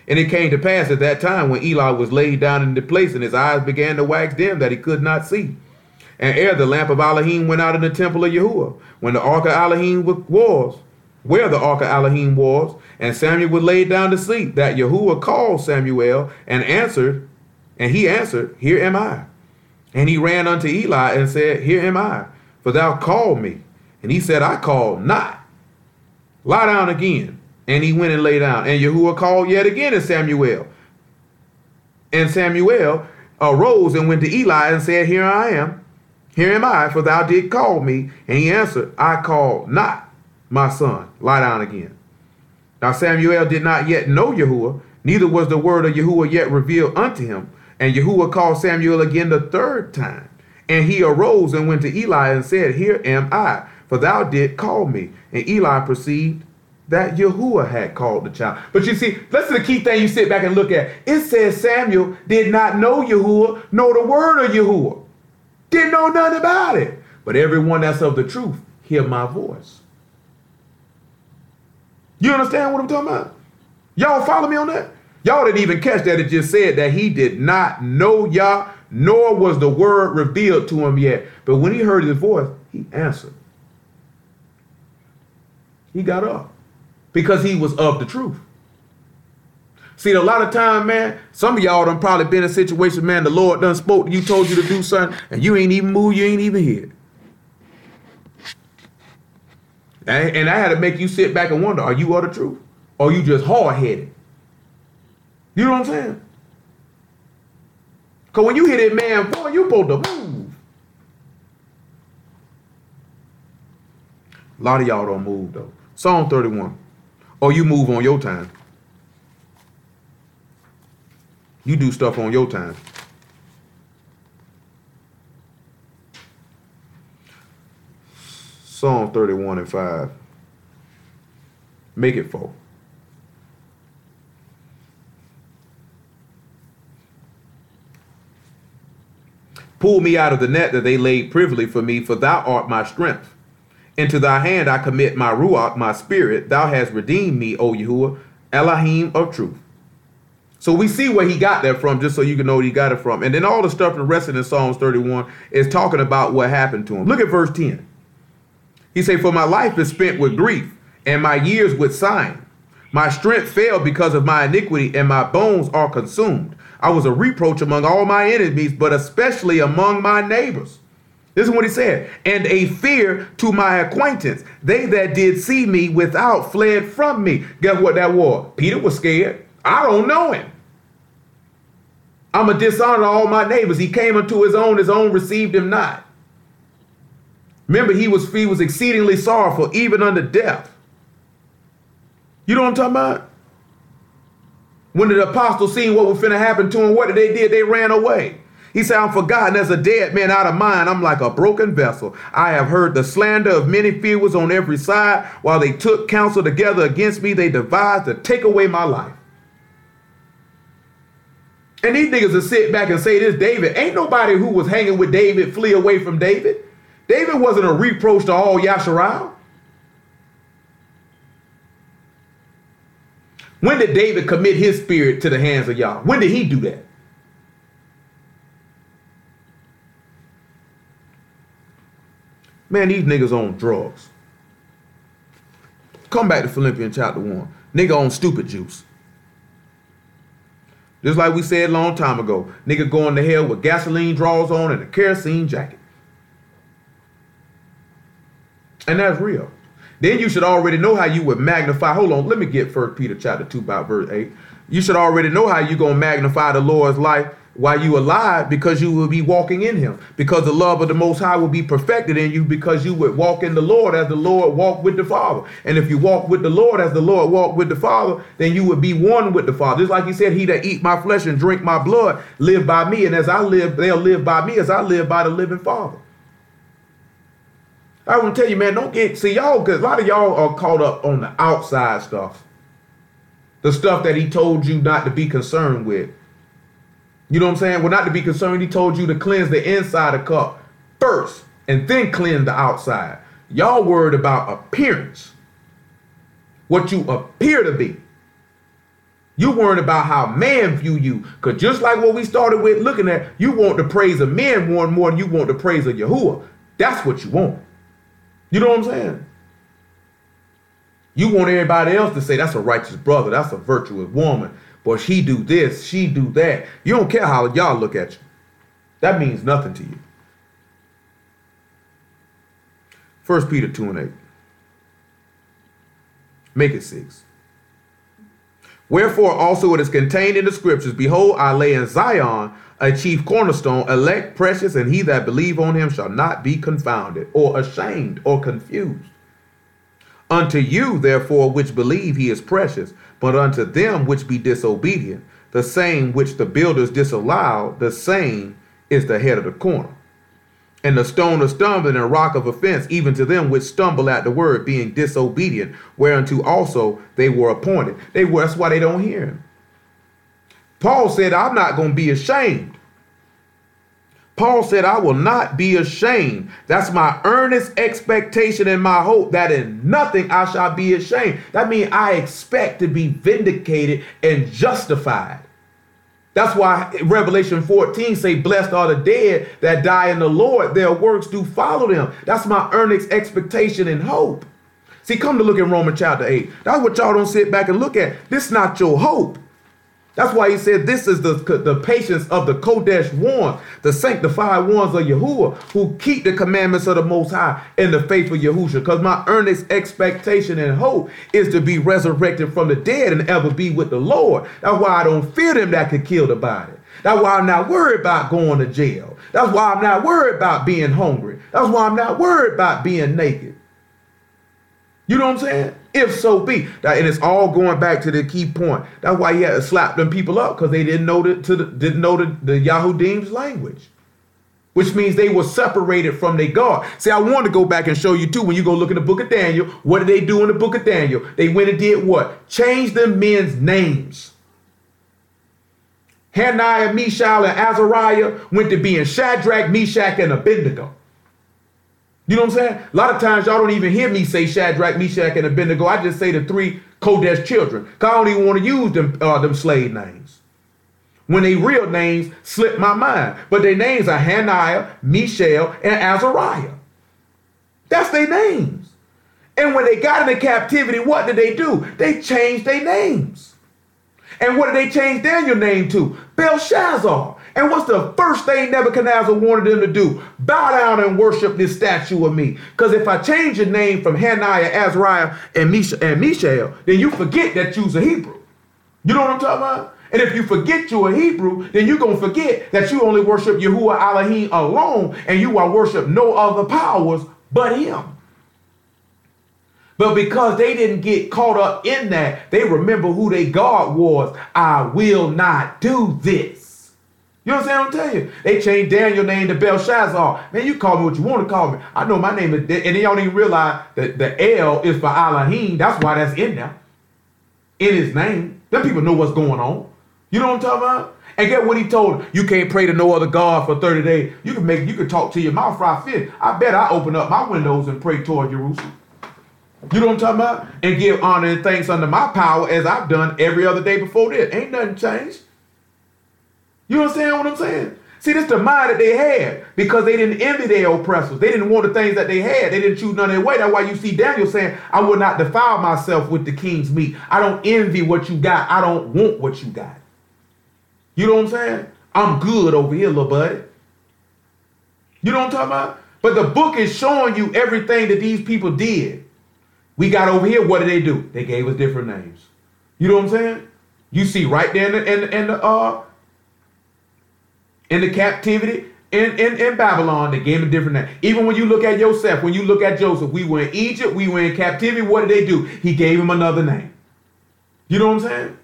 Speaker 1: And it came to pass at that time when Eli was laid down in the place, and his eyes began to wax dim that he could not see. And ere the lamp of Elohim went out in the temple of Yahuwah, when the ark of Elohim was, where the ark of Elohim was, and Samuel was laid down to sleep, that Yahuwah called Samuel and he answered, here am I. And he ran unto Eli and said, here am I, for thou called me. And he said, I called not. Lie down again. And he went and lay down. And Yahuwah called yet again to Samuel. And Samuel arose and went to Eli and said, here I am. Here am I, for thou didst call me. And he answered, I called not, my son. Lie down again. Now Samuel did not yet know Yahuwah, neither was the word of Yahuwah yet revealed unto him. And Yahuwah called Samuel again the third time. And he arose and went to Eli and said, here am I, for thou didst call me. And Eli perceived that Yahuwah had called the child. But you see, that's the key thing you sit back and look at. It says Samuel did not know Yahuwah, know the word of Yahuwah. Didn't know nothing about it. But everyone that's of the truth, hear my voice. You understand what I'm talking about? Y'all follow me on that? Y'all didn't even catch that. It just said that he did not know Yah, nor was the word revealed to him yet. But when he heard his voice, he answered. He got up because he was of the truth. See, a lot of time, man, some of y'all done probably been in a situation, man, the Lord done spoke to you, told you to do something, and you ain't even moved, you ain't even here. And I had to make you sit back and wonder, are you of the truth? Or are you just hard-headed? You know what I'm saying? Because when you hear that man, boy, you supposed to move. A lot of y'all don't move, though. Psalm 31. Or you move on your time. You do stuff on your time. Psalm 31 and 5. Make it 4. Pull me out of the net that they laid privily for me, for thou art my strength. Into thy hand I commit my Ruach, my spirit. Thou hast redeemed me, O Yahuwah, Elohim of truth. So we see where he got that from, just so you can know where he got it from. And then all the stuff the rest in Psalms 31 is talking about what happened to him. Look at verse 10. He said, for my life is spent with grief, and my years with sighing. My strength failed because of my iniquity, and my bones are consumed. I was a reproach among all my enemies, but especially among my neighbors. This is what he said. And a fear to my acquaintance. They that did see me without fled from me. Guess what that was? Peter was scared. I don't know him. I'm a dishonor to all my neighbors. He came unto his own received him not. Remember, he was exceedingly sorrowful, even unto death. You know what I'm talking about? When the apostles seen what was finna happen to him, what did they do? They ran away. He said, I'm forgotten as a dead man out of mind. I'm like a broken vessel. I have heard the slander of many fears on every side. While they took counsel together against me, they devised to take away my life. And these niggas will sit back and say this, David. Ain't nobody who was hanging with David flee away from David. David wasn't a reproach to all Yasharal. When did David commit his spirit to the hands of Yah? When did he do that? Man, these niggas on drugs. Come back to Philippians chapter 1. Nigga on stupid juice. Just like we said a long time ago. Nigga going to hell with gasoline drawers on and a kerosene jacket. And that's real. Then you should already know how you would magnify. Hold on, let me get 1 Peter chapter 2 about verse 8. You should already know how you're going to magnify the Lord's life while you alive, because you will be walking in him. Because the love of the Most High will be perfected in you, because you would walk in the Lord as the Lord walked with the Father. And if you walk with the Lord as the Lord walked with the Father, then you would be one with the Father. Just like he said, he that eat my flesh and drink my blood live by me. And as I live, they'll live by me as I live by the living Father. I want to tell you, man, don't get, see y'all, because a lot of y'all are caught up on the outside stuff. The stuff that he told you not to be concerned with. You know what I'm saying? Well, not to be concerned, he told you to cleanse the inside of the cup first and then cleanse the outside. Y'all worried about appearance. What you appear to be. You worried about how man view you. Because just like what we started with looking at, you want the praise of men more than you want the praise of Yahuwah. That's what you want. You know what I'm saying? You want everybody else to say, that's a righteous brother. That's a virtuous woman. But she do this, she do that. You don't care how y'all look at you. That means nothing to you. 1 Peter 2 and 8. Make it 6. Wherefore also it is contained in the scriptures, behold, I lay in Zion a chief cornerstone, elect, precious, and he that believe on him shall not be confounded, or ashamed, or confused. Unto you, therefore, which believe, he is precious, but unto them which be disobedient, the same which the builders disallowed, the same is the head of the corner. And the stone of stumbling and rock of offense, even to them which stumble at the word, being disobedient, whereunto also they were appointed. That's why they don't hear him. Paul said, I'm not going to be ashamed. Paul said, I will not be ashamed. That's my earnest expectation and my hope, that in nothing I shall be ashamed. That means I expect to be vindicated and justified. That's why Revelation 14 say, blessed are the dead that die in the Lord. Their works do follow them. That's my earnest expectation and hope. See, come to look in Romans chapter 8. That's what y'all don't sit back and look at. This is not your hope. That's why he said this is the patience of the Kodesh ones, the sanctified ones of Yahuwah, who keep the commandments of the Most High and the faith of Yahushua. Because my earnest expectation and hope is to be resurrected from the dead and ever be with the Lord. That's why I don't fear them that could kill the body. That's why I'm not worried about going to jail. That's why I'm not worried about being hungry. That's why I'm not worried about being naked. You know what I'm saying? If so be. And it's all going back to the key point. That's why he had to slap them people up, because they didn't know the Yahudims language. Which means they were separated from their God. See, I want to go back and show you too, when you go look in the book of Daniel, what did they do in the book of Daniel? They went and did what? Changed them men's names. Hananiah, Mishael, and Azariah went to being Shadrach, Meshach, and Abednego. You know what I'm saying? A lot of times y'all don't even hear me say Shadrach, Meshach, and Abednego. I just say the three Kodesh children, because I don't even want to use them slave names. When they real names slip my mind. But their names are Hananiah, Mishael, and Azariah. That's their names. And when they got into captivity, what did they do? They changed their names. And what did they change Daniel's name to? Belshazzar. And what's the first thing Nebuchadnezzar wanted them to do? Bow down and worship this statue of me. Because if I change your name from Hananiah, Azariah, and Mishael, then you forget that you's a Hebrew. You know what I'm talking about? And if you forget you're a Hebrew, then you're going to forget that you only worship Yahuwah Elohim alone, and you will worship no other powers but him. But because they didn't get caught up in that, they remember who their God was. I will not do this. You understand what I'm telling you? They changed Daniel's name to Belshazzar. Man, you call me what you want to call me. I know my name is, and they don't even realize that the L is for Elohim. That's why that's in there. In his name. Them people know what's going on. You know what I'm talking about? And get what he told them. You can't pray to no other God for 30 days. You can talk to your mouth for 5. I bet I open up my windows and pray toward Jerusalem. You know what I'm talking about? And give honor and thanks under my power as I've done every other day before this. Ain't nothing changed. You understand what I'm saying? See, this is the mind that they had, because they didn't envy their oppressors. They didn't want the things that they had. They didn't choose none of their way. That's why you see Daniel saying, I will not defile myself with the king's meat. I don't envy what you got. I don't want what you got. You know what I'm saying? I'm good over here, little buddy. You know what I'm talking about? But the book is showing you everything that these people did. We got over here, what did they do? They gave us different names. You know what I'm saying? You see right there in the captivity in Babylon, they gave him a different name. Even when you look at Joseph, when you look at Joseph, we were in Egypt, we were in captivity. What did they do? He gave him another name. You know what I'm saying?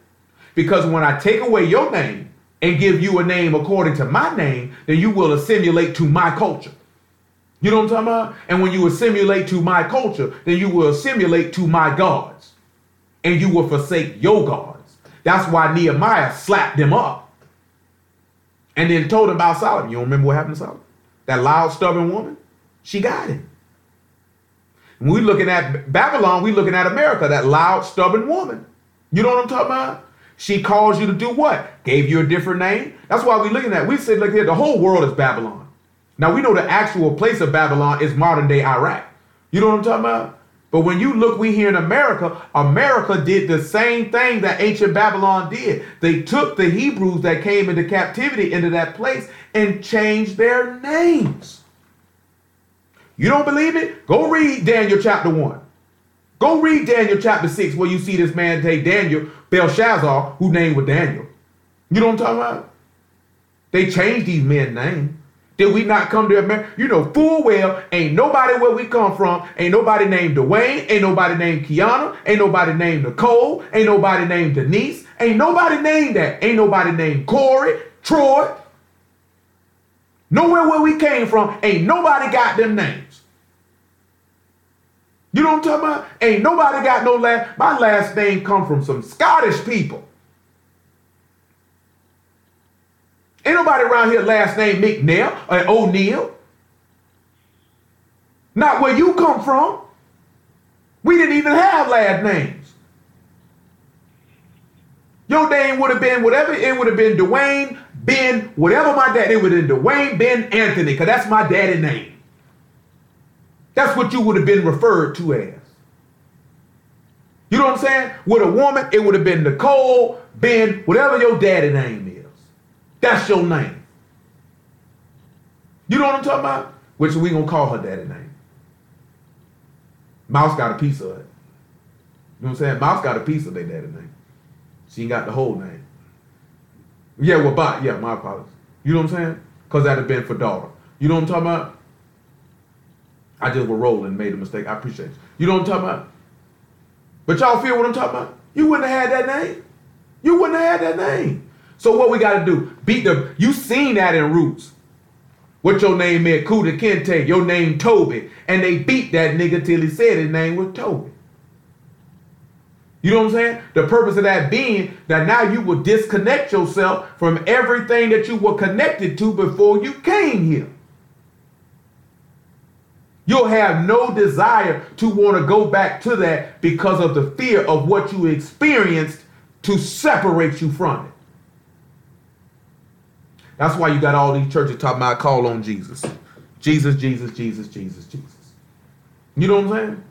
Speaker 1: Because when I take away your name and give you a name according to my name, then you will assimilate to my culture. You know what I'm talking about? And when you assimilate to my culture, then you will assimilate to my gods. And you will forsake your gods. That's why Nehemiah slapped them up. And then told him about Solomon. You don't remember what happened to Solomon? That loud, stubborn woman? She got him. When we're looking at Babylon, we're looking at America, that loud, stubborn woman. You know what I'm talking about? She calls you to do what? Gave you a different name. That's why we're looking at, we said, look here, the whole world is Babylon. Now, we know the actual place of Babylon is modern day Iraq. You know what I'm talking about? But when you look, we here in America, America did the same thing that ancient Babylon did. They took the Hebrews that came into captivity into that place and changed their names. You don't believe it? Go read Daniel chapter 1. Go read Daniel chapter 6, where you see this man take Daniel, Belshazzar, whose name was Daniel. You know what I'm talking about? They changed these men's names. Did we not come to America? You know full well, ain't nobody where we come from, ain't nobody named Dwayne, ain't nobody named Kiana, ain't nobody named Nicole, ain't nobody named Denise, ain't nobody named that. Ain't nobody named Corey, Troy. Nowhere where we came from, ain't nobody got them names. You know what I'm talking about? Ain't nobody got no last. My last name come from some Scottish people. Ain't nobody around here last name McNair or O'Neill. Not where you come from. We didn't even have last names. Your name would have been whatever. It would have been Dwayne, Ben, whatever my dad. It would have been Dwayne, Ben, Anthony, because that's my daddy's name. That's what you would have been referred to as. You know what I'm saying? With a woman, it would have been Nicole, Ben, whatever your daddy's name is. That's your name. You know what I'm talking about? Which we gonna call her daddy's name. Mouse got a piece of it. You know what I'm saying? Mouse got a piece of their daddy's name. She ain't got the whole name. Yeah, well, my apologies. You know what I'm saying? Because that'd have been for daughter. You know what I'm talking about? I just was rolling and made a mistake. I appreciate it. You know what I'm talking about? But y'all feel what I'm talking about? You wouldn't have had that name. You wouldn't have had that name. So what we got to do? You seen that in Roots. What your name is? Kuda Kente. Your name Toby. And they beat that nigga till he said his name was Toby. You know what I'm saying? The purpose of that being that now you will disconnect yourself from everything that you were connected to before you came here. You'll have no desire to want to go back to that because of the fear of what you experienced to separate you from it. That's why you got all these churches talking about call on Jesus. Jesus, Jesus, Jesus, Jesus, Jesus. You know what I'm saying?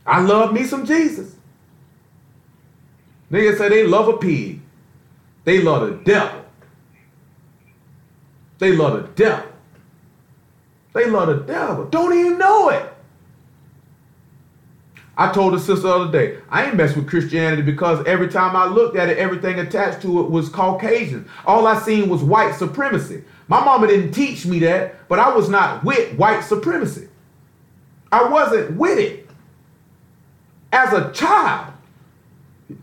Speaker 1: I love me some Jesus. Niggas say they love a pig. They love the devil. They love the devil. They love the devil. Don't even know it. I told the sister the other day, I ain't mess with Christianity because every time I looked at it, everything attached to it was Caucasian. All I seen was white supremacy. My mama didn't teach me that, but I was not with white supremacy. I wasn't with it. As a child,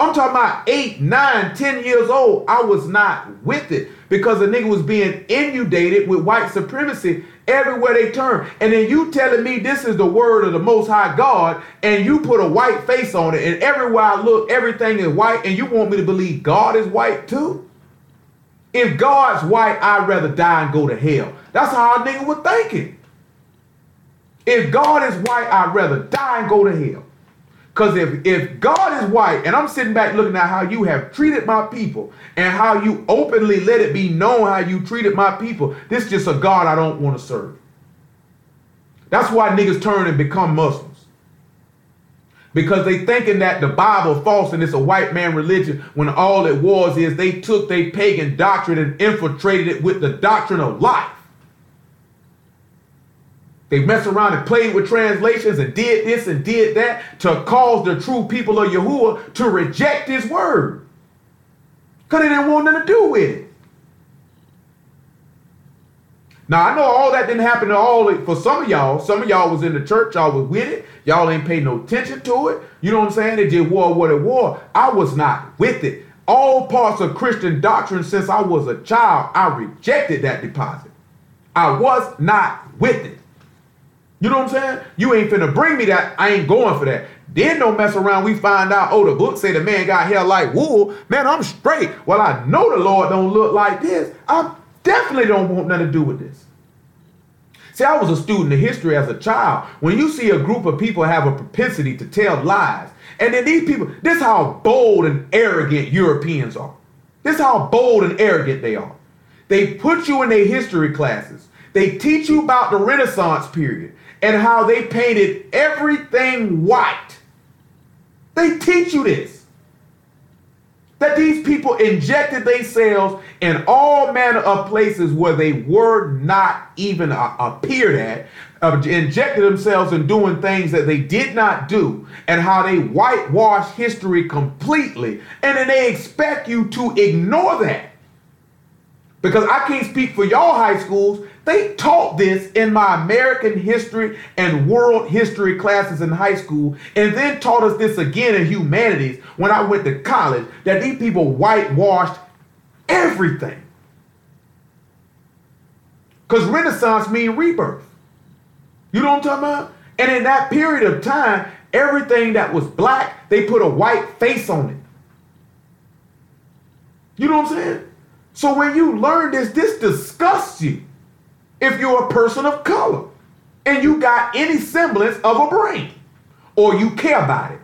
Speaker 1: I'm talking about 8, 9, 10 years old, I was not with it because the nigga was being inundated with white supremacy everywhere they turn. And then you telling me this is the word of the Most High God and you put a white face on it and everywhere I look, everything is white and you want me to believe God is white too? If God's white, I'd rather die and go to hell. That's how a nigga was thinking. If God is white, I'd rather die and go to hell. Because if God is white, and I'm sitting back looking at how you have treated my people and how you openly let it be known how you treated my people, this is just a God I don't want to serve. That's why niggas turn and become Muslims. Because they thinking that the Bible is false and it's a white man religion when all it was is they took their pagan doctrine and infiltrated it with the doctrine of life. They messed around and played with translations and did this and did that to cause the true people of Yahuwah to reject his word. Because they didn't want nothing to do with it. Now, I know all that didn't happen to all, for some of y'all. Some of y'all was in the church, y'all was with it. Y'all ain't paid no attention to it. You know what I'm saying? It just war what it was. I was not with it. All parts of Christian doctrine since I was a child, I rejected that deposit. I was not with it. You know what I'm saying? You ain't finna bring me that. I ain't going for that. Then don't mess around. We find out, oh, the book say the man got hair like wool. Man, I'm straight. Well, I know the Lord don't look like this. I definitely don't want nothing to do with this. See, I was a student of history as a child. When you see a group of people have a propensity to tell lies, and then these people, this is how bold and arrogant Europeans are. This is how bold and arrogant they are. They put you in their history classes. They teach you about the Renaissance period and how they painted everything white. They teach you this. That these people injected themselves in all manner of places where they were not even appeared at, injected themselves in doing things that they did not do, and how they whitewashed history completely, and then they expect you to ignore that. Because I can't speak for y'all high schools. They taught this in my American history and world history classes in high school, and then taught us this again in humanities when I went to college, that these people whitewashed everything. Because Renaissance means rebirth. You know what I'm talking about? And in that period of time, everything that was black, they put a white face on it. You know what I'm saying? So when you learn this disgusts you if you're a person of color and you got any semblance of a brain or you care about it.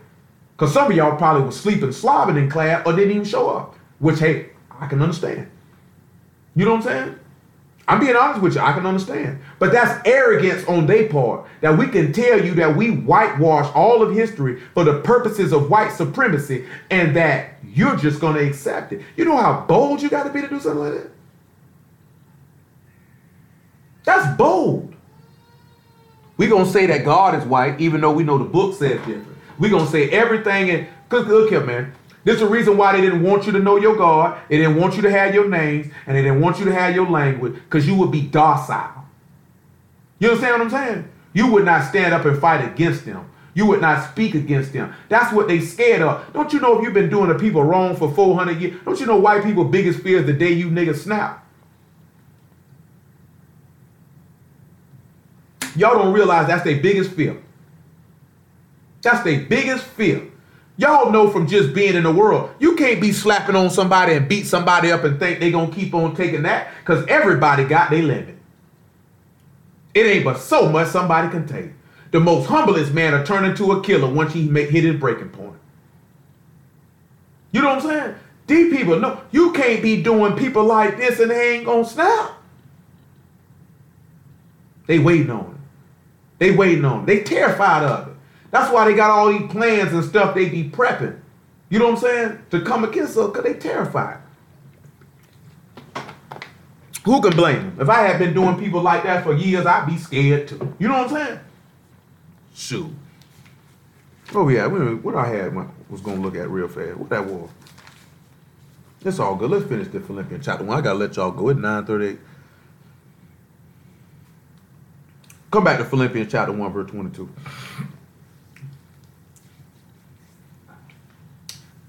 Speaker 1: Because some of y'all probably was sleeping, slobbing in class or didn't even show up. Which, hey, I can understand. You know what I'm saying? I'm being honest with you. I can understand. But that's arrogance on their part. That we can tell you that we whitewash all of history for the purposes of white supremacy and that you're just going to accept it. You know how bold you got to be to do something like that? That's bold. We're going to say that God is white even though we know the book says different. We're going to say everything. And look here, man. This is the reason why they didn't want you to know your God. They didn't want you to have your names. And they didn't want you to have your language because you would be docile. You understand what I'm saying? You would not stand up and fight against them. You would not speak against them. That's what they scared of. Don't you know if you've been doing the people wrong for 400 years? Don't you know white people's biggest fear is the day you niggas snap? Y'all don't realize that's their biggest fear. That's their biggest fear. Y'all know from just being in the world, you can't be slapping on somebody and beat somebody up and think they gonna keep on taking that because everybody got their limit. It ain't but so much somebody can take. The most humblest man will turn into a killer once he hit his breaking point. You know what I'm saying? These people know you can't be doing people like this and they ain't gonna snap. They waiting on it. They waiting on it. They terrified of it. That's why they got all these plans and stuff they be prepping. You know what I'm saying? To come against us because they terrified. Who can blame them? If I had been doing people like that for years, I'd be scared too. You know what I'm saying? Shoot. Oh yeah, what I had was going to look at real fast. What that was? It's all good. Let's finish the Philippians chapter 1. I got to let y'all go. It's 9:38. Come back to Philippians chapter 1, verse 22.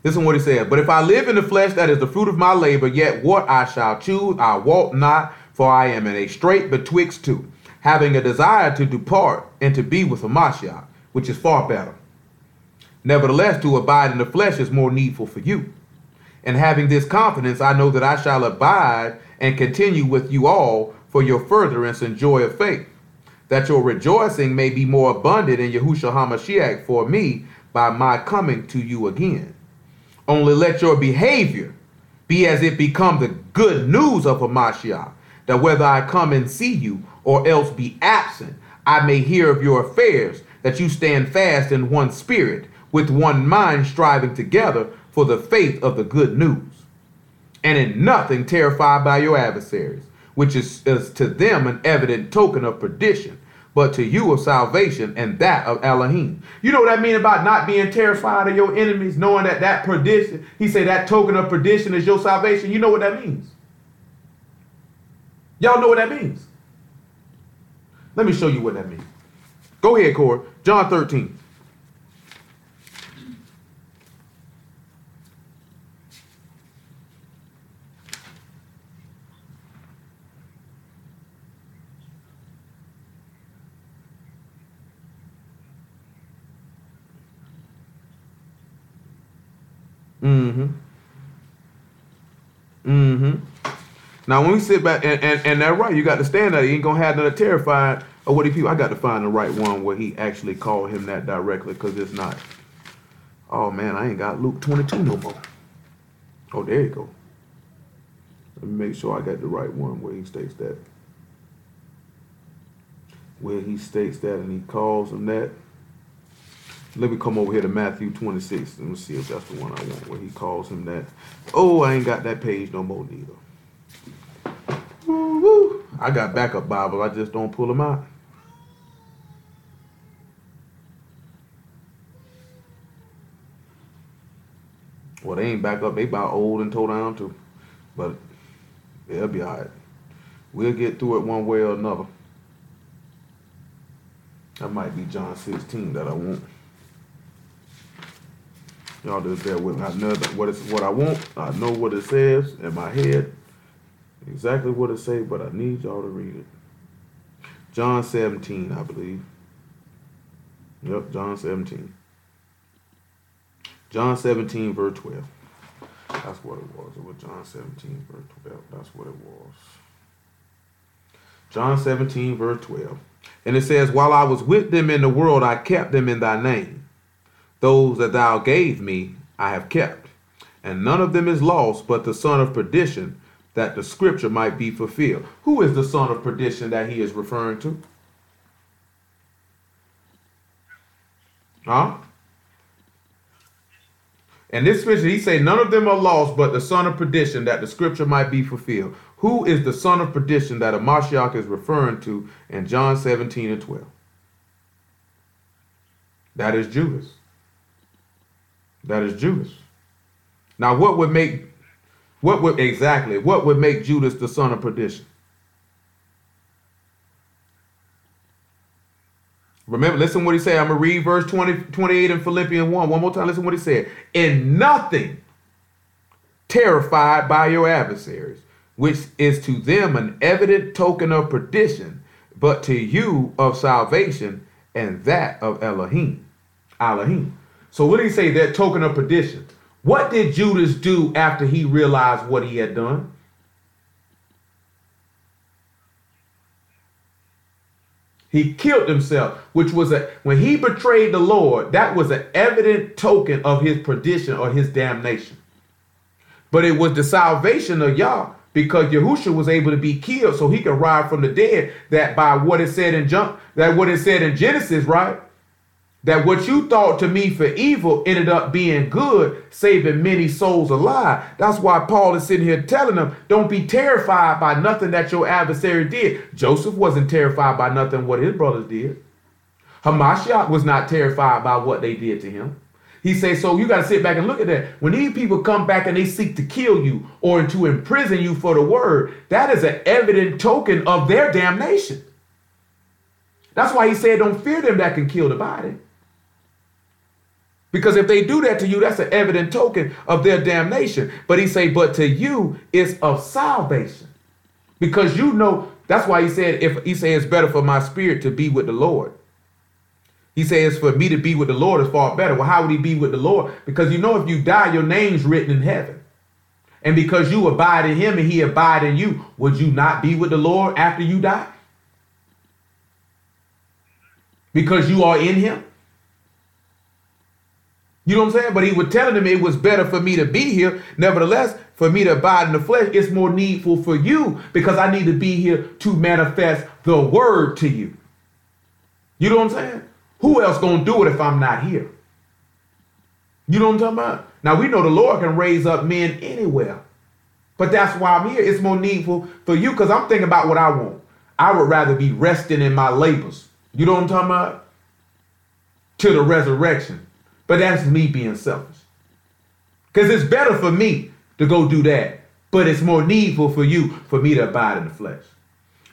Speaker 1: This is what he said. But if I live in the flesh, that is the fruit of my labor, yet what I shall choose, I walk not, for I am in a strait betwixt two, having a desire to depart and to be with Hamashiach, which is far better. Nevertheless, to abide in the flesh is more needful for you. And having this confidence, I know that I shall abide and continue with you all for your furtherance and joy of faith, that your rejoicing may be more abundant in Yahushua HaMashiach for me by my coming to you again. Only let your behavior be as it become the good news of Hamashiach, that whether I come and see you or else be absent, I may hear of your affairs, that you stand fast in one spirit, with one mind striving together for the faith of the good news, and in nothing terrified by your adversaries, which is to them an evident token of perdition, but to you of salvation, and that of Elohim. You know what I mean about not being terrified of your enemies, knowing that perdition, he said that token of perdition is your salvation. You know what that means? Y'all know what that means? Let me show you what that means. Go ahead, Corey. John 13. Now, when we sit back, and that's right, you got to stand there. You ain't going to have none terrified of what he people. I got to find the right one where he actually called him that directly, because it's not. Oh, man, I ain't got Luke 22 no more. Oh, there you go. Let me make sure I got the right one where he states that. Where he states that and he calls him that. Let me come over here to Matthew 26. Let me see if that's the one I want, where he calls him that. Oh, I ain't got that page no more neither. Woo-woo. I got backup Bibles. I just don't pull them out. Well, they ain't back up. They about old and toe down too. But they'll be all right. We'll get through it one way or another. That might be John 16 that I want. Y'all just bear with me. I know what I want. I know what it says in my head. Exactly what it say, but I need y'all to read it. John 17, I believe. Yep, John 17. John 17, verse 12. That's what it was. It was John 17, verse 12. That's what it was. John 17, verse 12. And it says, while I was with them in the world, I kept them in thy name. Those that thou gave me I have kept, and none of them is lost but the son of perdition, that the scripture might be fulfilled. Who is the son of perdition that he is referring to? Huh? And this scripture, he say, none of them are lost but the son of perdition, that the scripture might be fulfilled. Who is the son of perdition that Mashiach is referring to in John 17 and 12? That is Judas. That is Judas. Now, what would make Judas the son of perdition? Remember, listen what he said. I'm going to read verse 28 in Philippians 1. One more time, listen what he said. In nothing terrified by your adversaries, which is to them an evident token of perdition, but to you of salvation, and that of Elohim. So what did he say, that token of perdition? What did Judas do after he realized what he had done? He killed himself, which was when he betrayed the Lord, that was an evident token of his perdition or his damnation. But it was the salvation of Yah, because Yahushua was able to be killed so he could rise from the dead, that by what it said in Genesis, right? That what you thought to me for evil ended up being good, saving many souls alive. That's why Paul is sitting here telling them, don't be terrified by nothing that your adversary did. Joseph wasn't terrified by nothing what his brothers did. Hamashiach was not terrified by what they did to him. He says, so you got to sit back and look at that. When these people come back and they seek to kill you or to imprison you for the word, that is an evident token of their damnation. That's why he said, don't fear them that can kill the body. Because if they do that to you, that's an evident token of their damnation. But he say, but to you is of salvation. Because you know, that's why he said, it's better for my spirit to be with the Lord. He says, for me to be with the Lord is far better. Well, how would he be with the Lord? Because you know, if you die, your name's written in heaven. And because you abide in him and he abide in you, would you not be with the Lord after you die? Because you are in him. You know what I'm saying? But he was telling them it was better for me to be here. Nevertheless, for me to abide in the flesh, it's more needful for you because I need to be here to manifest the word to you. You know what I'm saying? Who else going to do it if I'm not here? You know what I'm talking about? Now, we know the Lord can raise up men anywhere. But that's why I'm here. It's more needful for you because I'm thinking about what I want. I would rather be resting in my labors. You know what I'm talking about? To the resurrection. But that's me being selfish. Because it's better for me to go do that. But it's more needful for you, for me to abide in the flesh.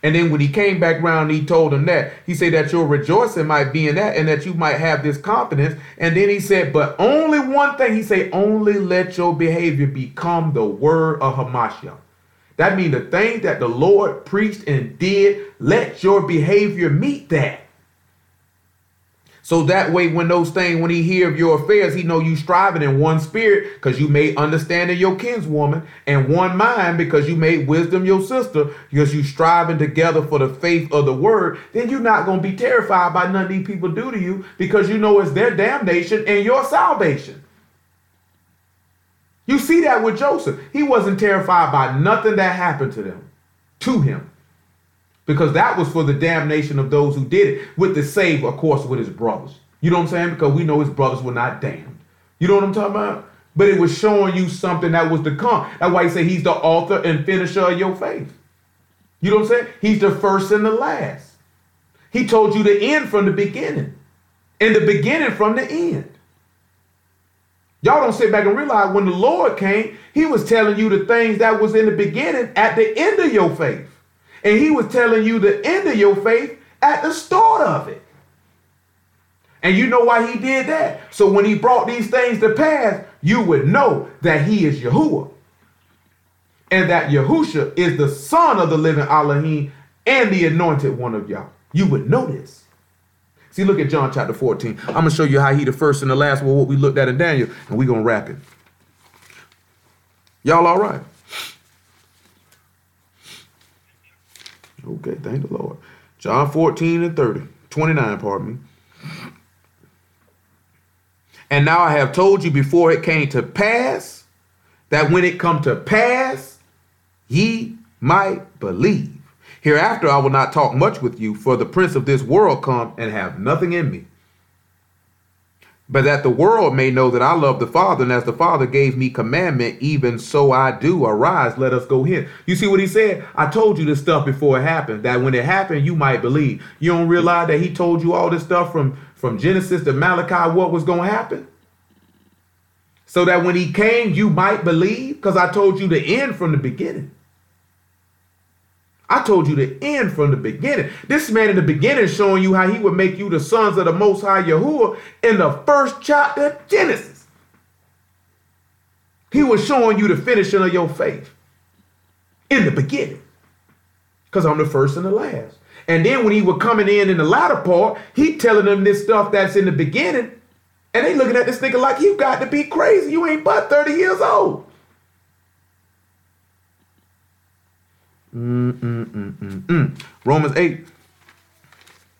Speaker 1: And then when he came back around, he told them that. He said that your rejoicing might be in that and that you might have this confidence. And then he said, but only one thing. He said, only let your behavior become the word of Hamashiach. That means the thing that the Lord preached and did, let your behavior meet that. So that way, when he hear of your affairs, he know you striving in one spirit because you made understanding your kinswoman, and one mind because you made wisdom your sister, because you striving together for the faith of the word. Then you're not going to be terrified by nothing these people do to you because you know it's their damnation and your salvation. You see that with Joseph. He wasn't terrified by nothing that happened to him. Because that was for the damnation of those who did it, with the save, of course, with his brothers. You know what I'm saying? Because we know his brothers were not damned. You know what I'm talking about? But it was showing you something that was to come. That's why he said he's the author and finisher of your faith. You know what I'm saying? He's the first and the last. He told you the end from the beginning, and the beginning from the end. Y'all don't sit back and realize when the Lord came, he was telling you the things that was in the beginning at the end of your faith. And he was telling you the end of your faith at the start of it. And you know why he did that? So when he brought these things to pass, you would know that he is Yahuwah. And that Yahushua is the son of the living Elohim and the anointed one of Yah. You would know this. See, look at John chapter 14. I'm going to show you how he the first and the last, well, what we looked at in Daniel, and we're going to wrap it. Y'all all right? Okay, thank the Lord. John 14 and 29, pardon me. And now I have told you before it came to pass, that when it come to pass, ye might believe. Hereafter I will not talk much with you, for the prince of this world come and have nothing in me. But that the world may know that I love the Father, and as the Father gave me commandment, even so I do. Arise, let us go hence. You see what he said? I told you this stuff before it happened, that when it happened, you might believe. You don't realize that he told you all this stuff from Genesis to Malachi, what was going to happen? So that when he came, you might believe, because I told you the end from the beginning. I told you the end from the beginning. This man in the beginning showing you how he would make you the sons of the Most High Yahuwah in the first chapter of Genesis. He was showing you the finishing of your faith in the beginning, because I'm the first and the last. And then when he was coming in the latter part, he telling them this stuff that's in the beginning, and they looking at this nigga like, you got to be crazy. You ain't but 30 years old. Romans 8.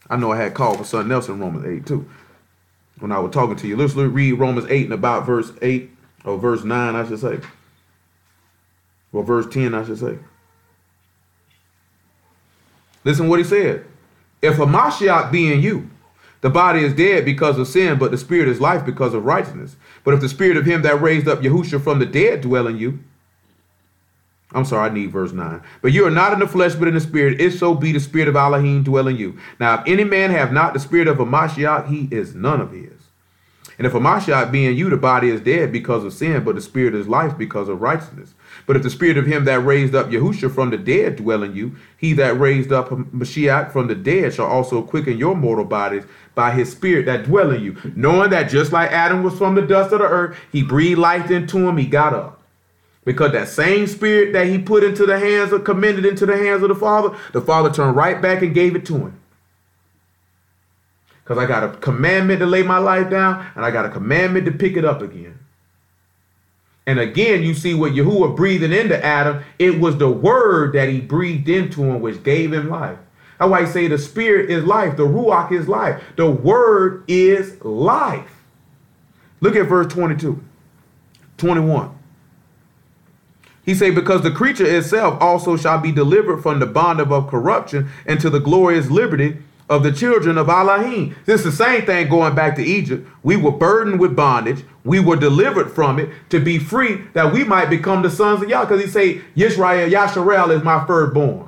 Speaker 1: I know I had called for something else in Romans 8 too when I was talking to you. Let's read Romans 8 and about verse 8 or verse 9, I should say. Or verse 10, I should say. Listen what he said. If a Mashiach be in you, the body is dead because of sin, but the spirit is life because of righteousness. But if the spirit of him that raised up Yahushua from the dead dwell in you, I'm sorry, I need verse 9. But you are not in the flesh, but in the spirit, if so be the spirit of Elohim dwell in you. Now, if any man have not the spirit of a Mashiach, he is none of his. And if a Mashiach be in you, the body is dead because of sin, but the spirit is life because of righteousness. But if the spirit of him that raised up Yahushua from the dead dwell in you, he that raised up Mashiach from the dead shall also quicken your mortal bodies by his spirit that dwell in you. Knowing that just like Adam was from the dust of the earth, he breathed life into him, he got up. Because that same spirit that he put into the hands of, commended into the hands of the Father turned right back and gave it to him. Because I got a commandment to lay my life down, and I got a commandment to pick it up again. And again, you see what Yahuwah breathing into Adam, it was the word that he breathed into him which gave him life. That's why he say the spirit is life, the Ruach is life. The word is life. Look at verse 22, 21. He say, because the creature itself also shall be delivered from the bond of corruption into the glorious liberty of the children of Elohim. This is the same thing going back to Egypt. We were burdened with bondage. We were delivered from it to be free, that we might become the sons of Yah. Because he say, Yisrael, Yasharel is my firstborn.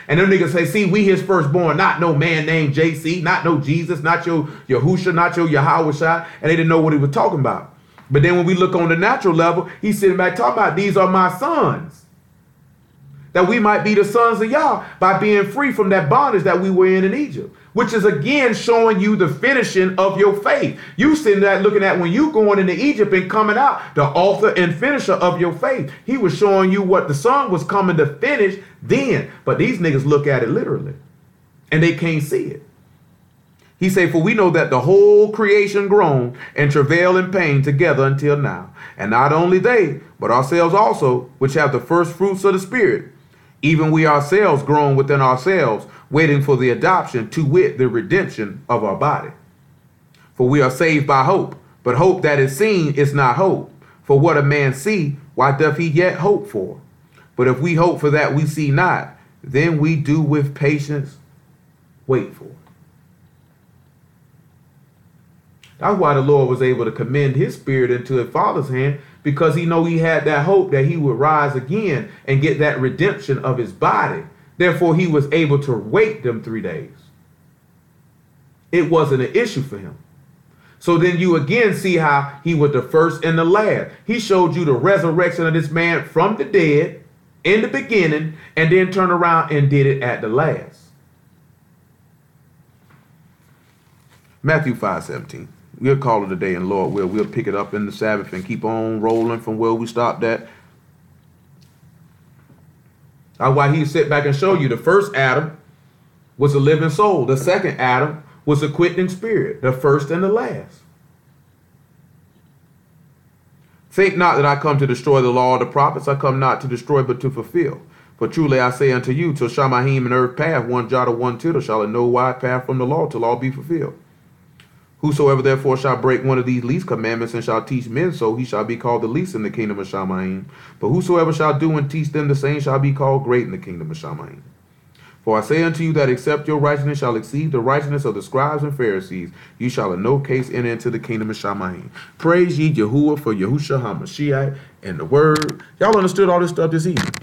Speaker 1: And them niggas say, see, we his firstborn, not no man named JC, not no Jesus, not your Yahusha, not your Yahweh. And they didn't know what he was talking about. But then when we look on the natural level, he's sitting back talking about these are my sons. That we might be the sons of Yah by being free from that bondage that we were in Egypt. Which is again showing you the finishing of your faith. You sitting there looking at when you going into Egypt and coming out, the author and finisher of your faith. He was showing you what the son was coming to finish then. But these niggas look at it literally. And they can't see it. He say, for we know that the whole creation groan and travail in pain together until now. And not only they, but ourselves also, which have the first fruits of the Spirit, even we ourselves groan within ourselves, waiting for the adoption, to wit, the redemption of our body. For we are saved by hope, but hope that is seen is not hope. For what a man see, why doth he yet hope for? But if we hope for that we see not, then we do with patience wait for it. That's why the Lord was able to commend his spirit into his Father's hand, because he know he had that hope that he would rise again and get that redemption of his body. Therefore, he was able to wait them 3 days. It wasn't an issue for him. So then you again see how he was the first and the last. He showed you the resurrection of this man from the dead in the beginning, and then turned around and did it at the last. Matthew 5:17. We'll call it a day, and Lord will. We'll pick it up in the Sabbath and keep on rolling from where we stopped at. That's why he sit back and show you the first Adam was a living soul. The second Adam was a quickening spirit. The first and the last. Think not that I come to destroy the law of the prophets. I come not to destroy, but to fulfill. For truly I say unto you, till Shamahim and earth pass, one jot or one tittle shall in no wide path from the law till all be fulfilled. Whosoever therefore shall break one of these least commandments and shall teach men so, he shall be called the least in the kingdom of Shamayim. But whosoever shall do and teach them the same shall be called great in the kingdom of Shamayim. For I say unto you that except your righteousness shall exceed the righteousness of the scribes and Pharisees, you shall in no case enter into the kingdom of Shamayim. Praise ye Yahuwah for Yahushua HaMashiach and the word. Y'all understood all this stuff this evening?